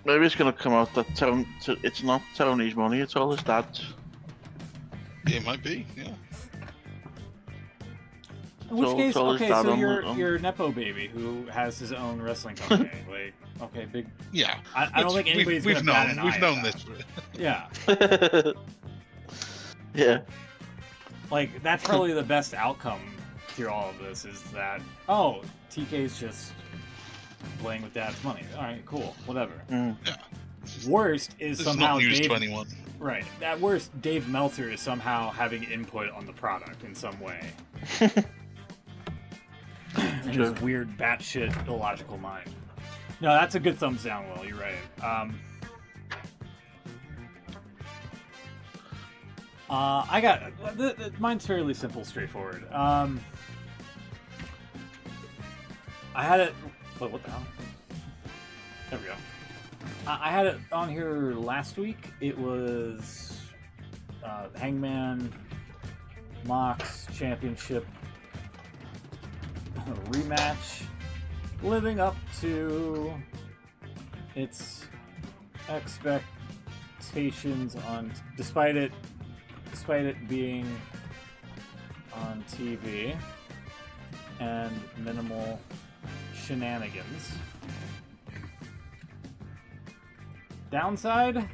Maybe it's going to come out that it's not Tony's money, it's all his dad's. It might be, yeah. In which So- case, so is okay, that so on you're the- you're Nepo baby who has his own wrestling company. Like, okay, big. Yeah. I don't think anybody's we've gonna bat known an we've eye known at this. that. Yeah, Yeah. like that's probably the best outcome through all of this is that TK's just playing with dad's money. All right, cool, whatever. Worst is This is somehow not news Dave, to anyone. right? At worst, Dave Meltzer is somehow having input on the product in some way. In his weird, batshit, illogical mind. No, that's a good thumbs down, Will. You're right. I got mine's fairly simple, straightforward. I had it. Wait, what the hell? There we go. I had it on here last week. It was Hangman Mox Championship rematch, living up to its expectations despite it being on TV and minimal shenanigans. Downside,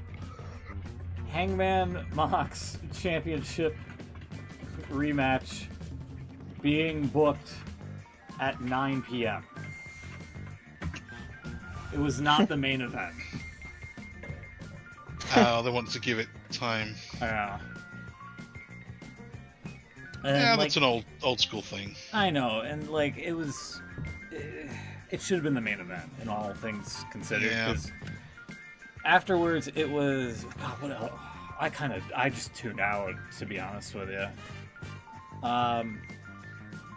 Hangman Mox Championship rematch being booked at 9 p.m. It was not the main event. They wanted to give it time. I know. Yeah, And, that's an old school thing. I know, and like it was, it should have been the main event in all things considered. Yeah. 'Cause afterwards, it was God. What else? I just tuned out, to be honest with you.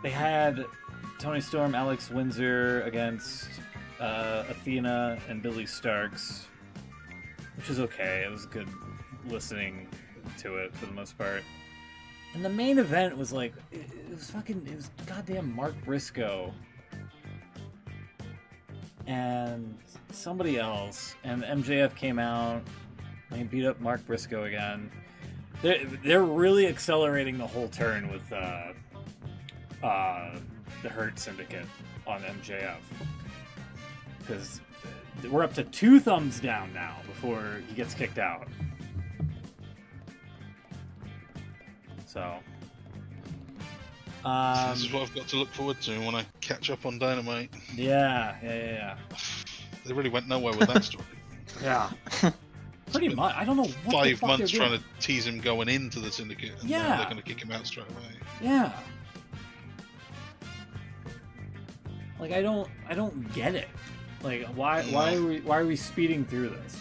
They had Tony Storm, Alex Windsor against Athena and Billy Starks, which was okay. It was good listening to it for the most part. And the main event was like, it was goddamn Mark Briscoe and somebody else, and MJF came out and he beat up Mark Briscoe again. They're really accelerating the whole turn with the Hurt Syndicate on MJF, because we're up to 2 thumbs down now before he gets kicked out. So this is what I've got to look forward to when I catch up on Dynamite. Yeah. They really went nowhere with that story. Yeah. Pretty much. I don't know what 5 months trying to tease him going into the Syndicate, and now they're going to kick him out straight away. Yeah. Like I don't get it. Like why are we speeding through this?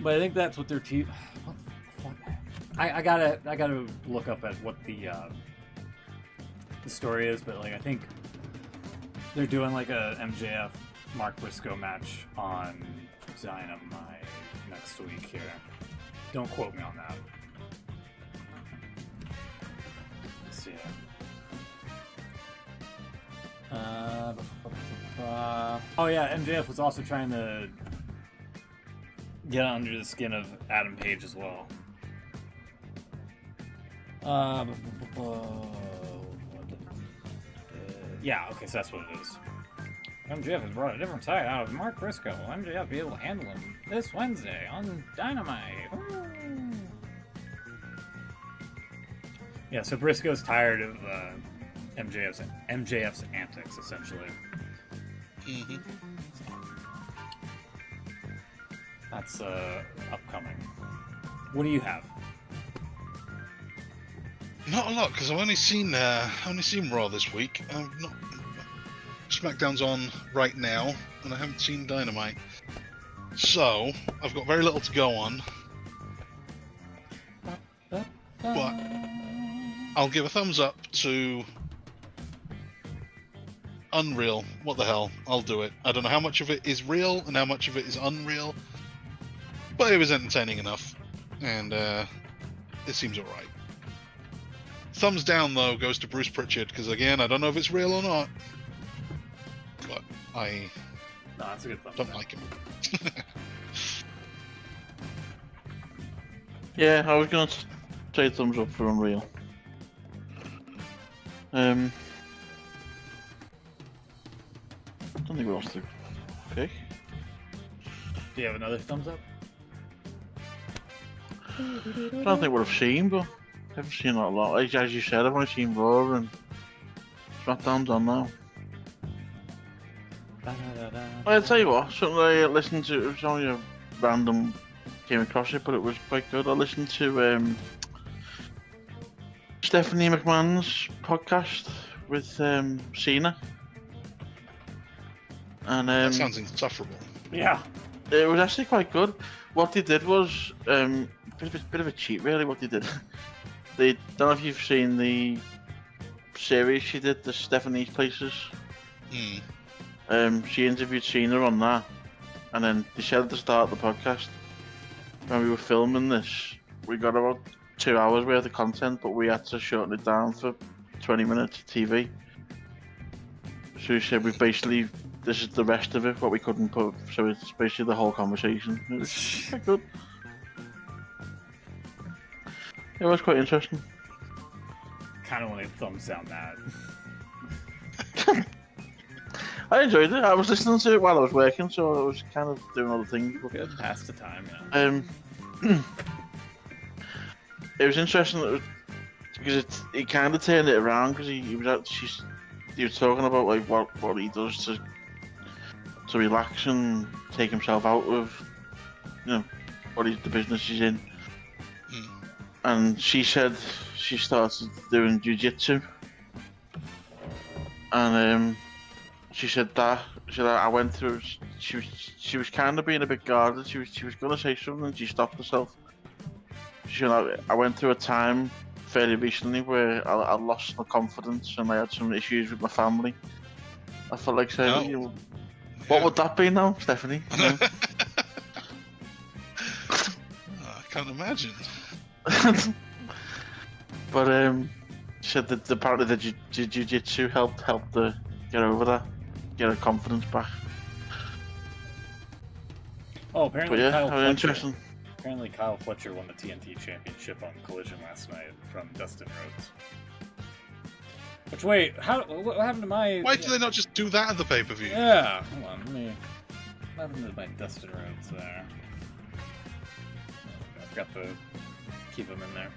But I think that's what they're what the fuck? I gotta look up at what the story is, but like I think they're doing like a MJF Mark Briscoe match on Dynamite next week here. Don't quote me on that. Let's see. Oh yeah, MJF was also trying to get under the skin of Adam Page as well. Yeah, okay, so that's what it is. MJF has brought a different side out of Mark Briscoe. Will MJF be able to handle him this Wednesday on Dynamite? Ooh. Yeah, so Briscoe's tired of MJF's antics, essentially. Mm-hmm. So, that's upcoming. What do you have? Not a lot, because I've only seen Raw this week. SmackDown's on right now, and I haven't seen Dynamite. So I've got very little to go on. But I'll give a thumbs up to Unreal. What the hell? I'll do it. I don't know how much of it is real and how much of it is unreal, but it was entertaining enough, and it seems alright. Thumbs down, though, goes to Bruce Pritchard, because again, I don't know if it's real or not, but I that's a good thumbs don't down. like him. Yeah, I was going to say thumbs up for Unreal. I don't think what else to pick. Do you have another thumbs up? I don't think what I've seen, but I've seen not a lot. As you said, I've only seen Raw and SmackDown's on now. I'll tell you what, something I listened to, it was only a random, came across it, but it was quite good. I listened to Stephanie McMahon's podcast with Cena. And That sounds insufferable. Yeah. it was actually quite good. What they did was bit of a cheat, really. What they did, they don't know if you've seen the series she did, the Stephanie's Places. She interviewed Cena on that, and then they said at the start of the podcast, when we were filming this, we got about 2 hours worth of content, but we had to shorten it down for 20 minutes of TV. So we said this is the rest of it, what we couldn't put, so it's basically the whole conversation. It was quite good. It was quite interesting. Kind of want to thumbs down that. I enjoyed it. I was listening to it while I was working, so I was kind of doing other things. Good, pass the time, yeah. It was interesting because he kind of turned it around, because he was talking about like what he does to relax and take himself out of, the business he's in. And she said she started doing jiu-jitsu, and she said I went through. She was kind of being a bit guarded. She was gonna say something, and she stopped herself. She said, I went through a time fairly recently where I lost my confidence and I had some issues with my family. I felt like saying, what would that be now, Stephanie? I can't imagine. But said that apparently the jiu-jitsu helped her get over that, get her confidence back. Oh, apparently But yeah, Kyle how Fletcher. interesting. Apparently Kyle Fletcher won the TNT Championship on Collision last night from Dustin Rhodes. Which, wait, what happened to my... Why do they not just do that at the pay-per-view? Yeah, hold on, what happened to my Dustin Rhodes there? I forgot to keep him in there.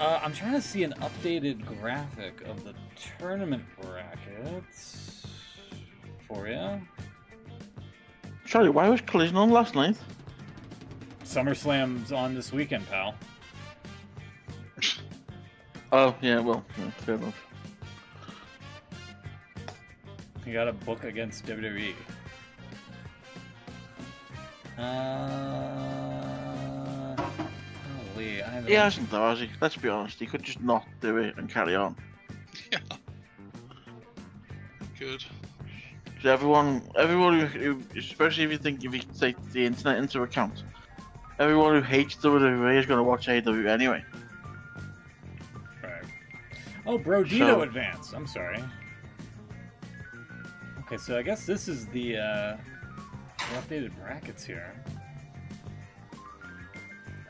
I'm trying to see an updated graphic of the tournament brackets for you. Sorry, why was Collision on last night? SummerSlam's on this weekend, pal. Oh, yeah, well, yeah, fair enough. You got a book against WWE. Holy, I haven't... He hasn't though, has he? Let's be honest, he could just not do it and carry on. Yeah. Good. So everyone who, especially if you take the internet into account, everyone who hates WWE is going to watch AEW anyway. Right. Oh, Brodito So- advanced. I'm sorry. Okay, so I guess this is the updated brackets here.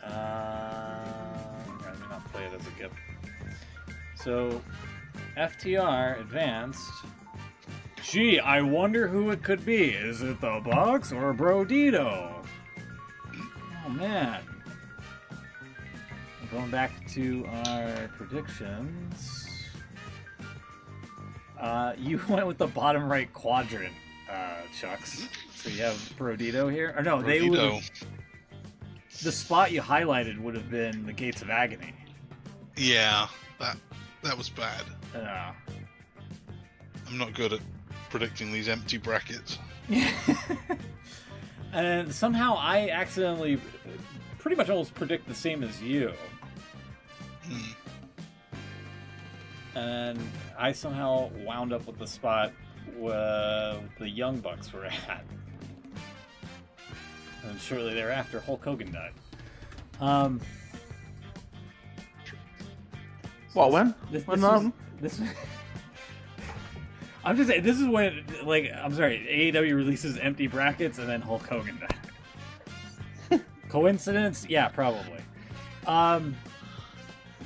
Let me not play it as a GIF. So, FTR advanced. Gee, I wonder who it could be. Is it the Bucks or Brodito? Oh man. Going back to our predictions. You went with the bottom right quadrant, Chucks. So you have Brodito here. Or no, they would. Brodito. The spot you highlighted would have been the Gates of Agony. Yeah, that was bad. Yeah. I'm not good at predicting these empty brackets. And somehow I accidentally pretty much almost predict the same as you. And I somehow wound up with the spot where the Young Bucks were at. And shortly thereafter, Hulk Hogan died. What, when? This When I'm just saying, this is when, like, I'm sorry, AEW releases empty brackets and then Hulk Hogan died. Coincidence? Yeah, probably.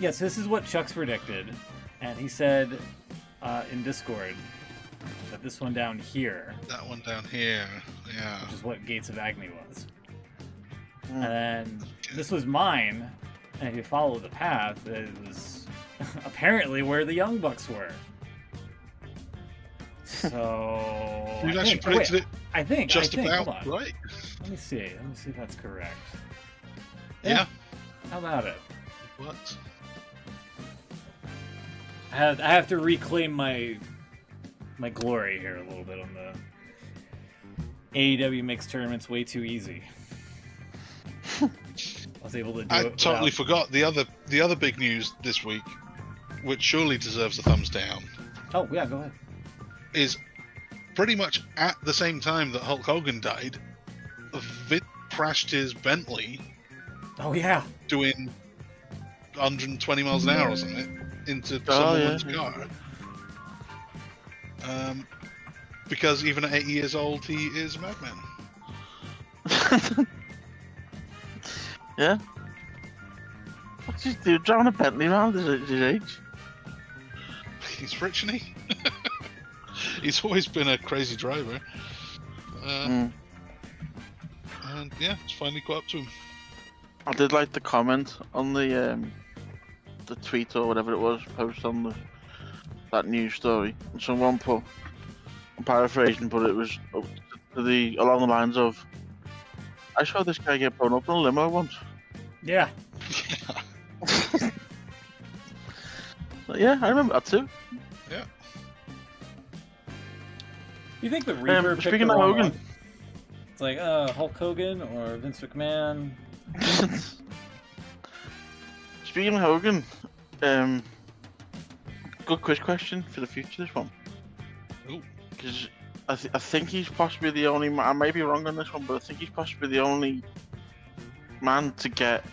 Yes, this is what Chuck's predicted, and he said in Discord that this one down here, That one down here, yeah. which is what Gates of Agony was. And then this was mine, and if you follow the path, it was apparently where the Young Bucks were. So We've actually predicted it I think just hold about on. right. Let me see if that's correct. Yeah. How about it? What? I have to reclaim my glory here a little bit on the AEW makes tournaments way too easy. I was able to do I it. totally without... forgot the other big news this week, which surely deserves a thumbs down, Oh yeah, go ahead. is pretty much at the same time that Hulk Hogan died, Vince crashed his Bentley Oh yeah. doing 120 miles an hour or something into some woman's car. Because even at 80 years old, he is a madman. Yeah. What's he do? Driving a Bentley around his age? He's rich, isn't he? He's always been a crazy driver. And yeah, it's finally caught up to him. I did like the comment on the tweet or whatever it was, post on that news story. And someone put, I'm paraphrasing, but it was along the lines of, I saw this guy get blown up in a limo once. Yeah. But yeah, I remember that too. Yeah. You think the Reaper picked speaking the of wrong Hogan. one? It's like Hulk Hogan or Vince McMahon. Speaking of Hogan, good quiz question for the future, this one. Ooh. Because I think he's possibly the only man, I may be wrong on this one, but I think he's possibly the only man to get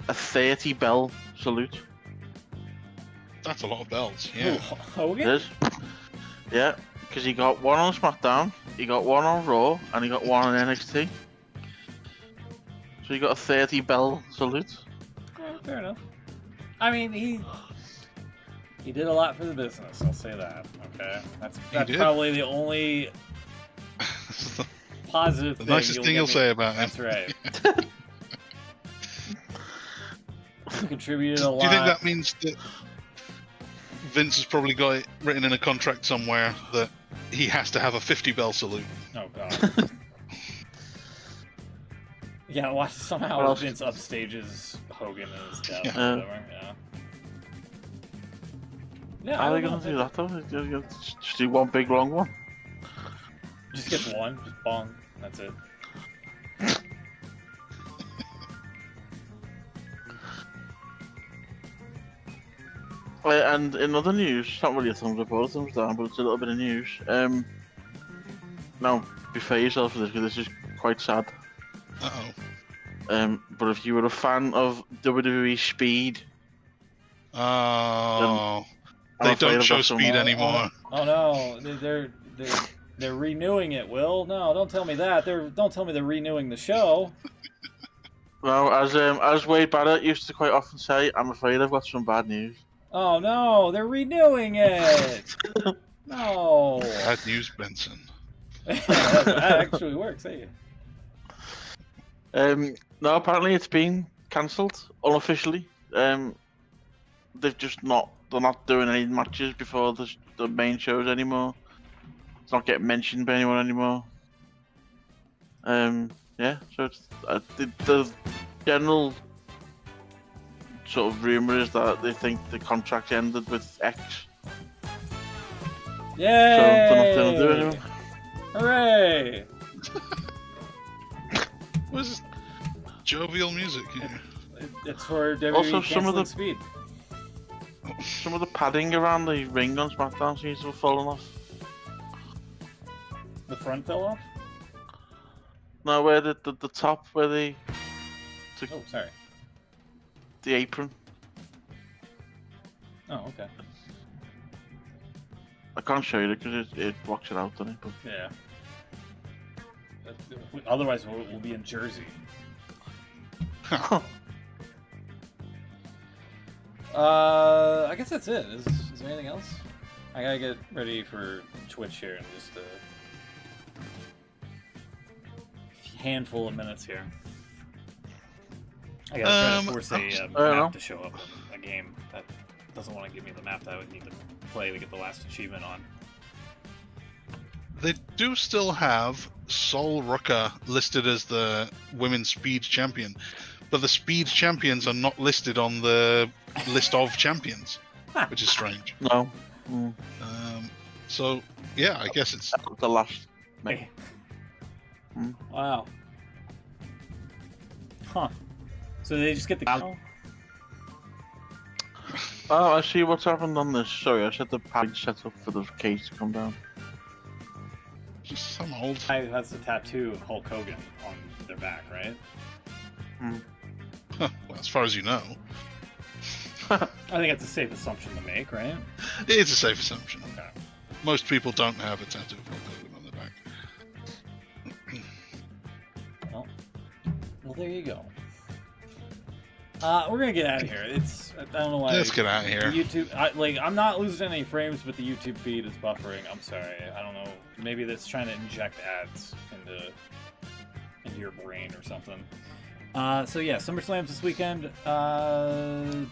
a 30 bell salute That's a lot of belts. Yeah. Ooh, Hogan? It is. Yeah, because he got one on SmackDown, he got one on Raw, and he got one on NXT. So he got a 30 bell salute. Yeah, fair enough. I mean, he did a lot for the business. I'll say that. Okay, that's did. probably the only positive The thing. nicest thing you'll say about him. That's right. He contributed a Do lot. you think that means that Vince has probably got it written in a contract somewhere that he has to have a 50 bell salute? Oh god. Yeah, watch somehow Well, Vince upstages Hogan in his death. Yeah. Or whatever. Yeah. Yeah, How are I they don't going know. to do that though? Just do one big long one? Just gets one, just bong, and that's it. And in other news, it's not really a thumbs up or a thumbs down, but it's a little bit of news. Now, be fair yourself for this, because this is quite sad. Uh-oh. But if you were a fan of WWE Speed, Oh. I'm They afraid don't I've show got some- Speed anymore. Oh no, they're renewing it. Will no, don't tell me that. Don't tell me they're renewing the show. Well, as Wade Barrett used to quite often say, I'm afraid I've got some bad news. Oh no, they're renewing it. No, Bad news, Benson. that actually works. Hey. No, apparently it's been cancelled unofficially. They're not doing any matches before the main shows anymore. It's not getting mentioned by anyone anymore. Yeah, so it's the general sort of rumor is that they think the contract ended with X, so they're not going to do it Yay! anymore. Hooray! What is this jovial music here? It's for WWE Also, some of canceling the- Speed. Some of the padding around the ring on SmackDown seems to have fallen off. The front fell off. No, where the top, where Oh, sorry. the apron. Oh, okay. I can't show you because it blocks it out, doesn't it? But Yeah. Otherwise, we'll be in Jersey. I guess that's it. Is there anything else? I gotta get ready for Twitch here in just a handful of minutes here. I gotta try to force a map to show up in a game that doesn't want to give me the map that I would need to play to get the last achievement on. They do still have Sol Rucker listed as the women's speed champion, but the speed champions are not listed on the list of champions, which is strange. no, So yeah, I guess it's the last. Hey. Hmm. Wow. Huh. So they just get the cow? Oh, I see what's happened on this. Sorry, I set the pad set up for the case to come down. just some old. That's the tattoo of Hulk Hogan on their back, right? Well, as far as you know, I think that's a safe assumption to make, right? it's a safe assumption. Okay. Most people don't have a tattoo of Hulk Hogan on their back. Well, there you go. We're gonna get out of here. I don't know why. Let's get out of here. YouTube, I'm not losing any frames, but the YouTube feed is buffering. I'm sorry. I don't know. Maybe that's trying to inject ads into your brain or something. So yeah, SummerSlam's this weekend.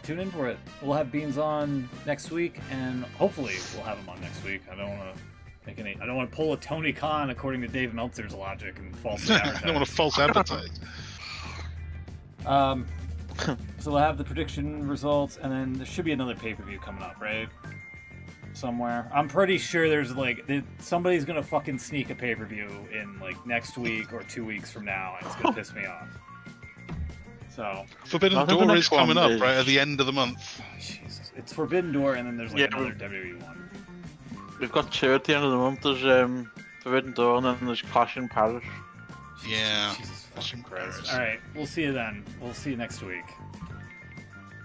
Tune in for it. We'll have Beans on next week, and hopefully we'll have him on next week. I don't want to pull a Tony Khan according to Dave Meltzer's logic and falsely advertise. I don't want to false advertise. So we'll have the prediction results, and then there should be another pay-per-view coming up, right? Somewhere. I'm pretty sure there's somebody's gonna fucking sneak a pay-per-view in next week or 2 weeks from now, and it's gonna piss me off. So Forbidden I think the Door next is coming one up is- right at the end of the month. Jesus, it's Forbidden Door, and then there's Yeah, another WWE one. We've got two at the end of the month. There's Forbidden Door, and then there's Clash in Paris. Yeah. Jesus That's fucking embarrassing. Christ. All right, we'll see you then. We'll see you next week.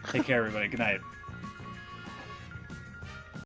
Take care, everybody. Good night.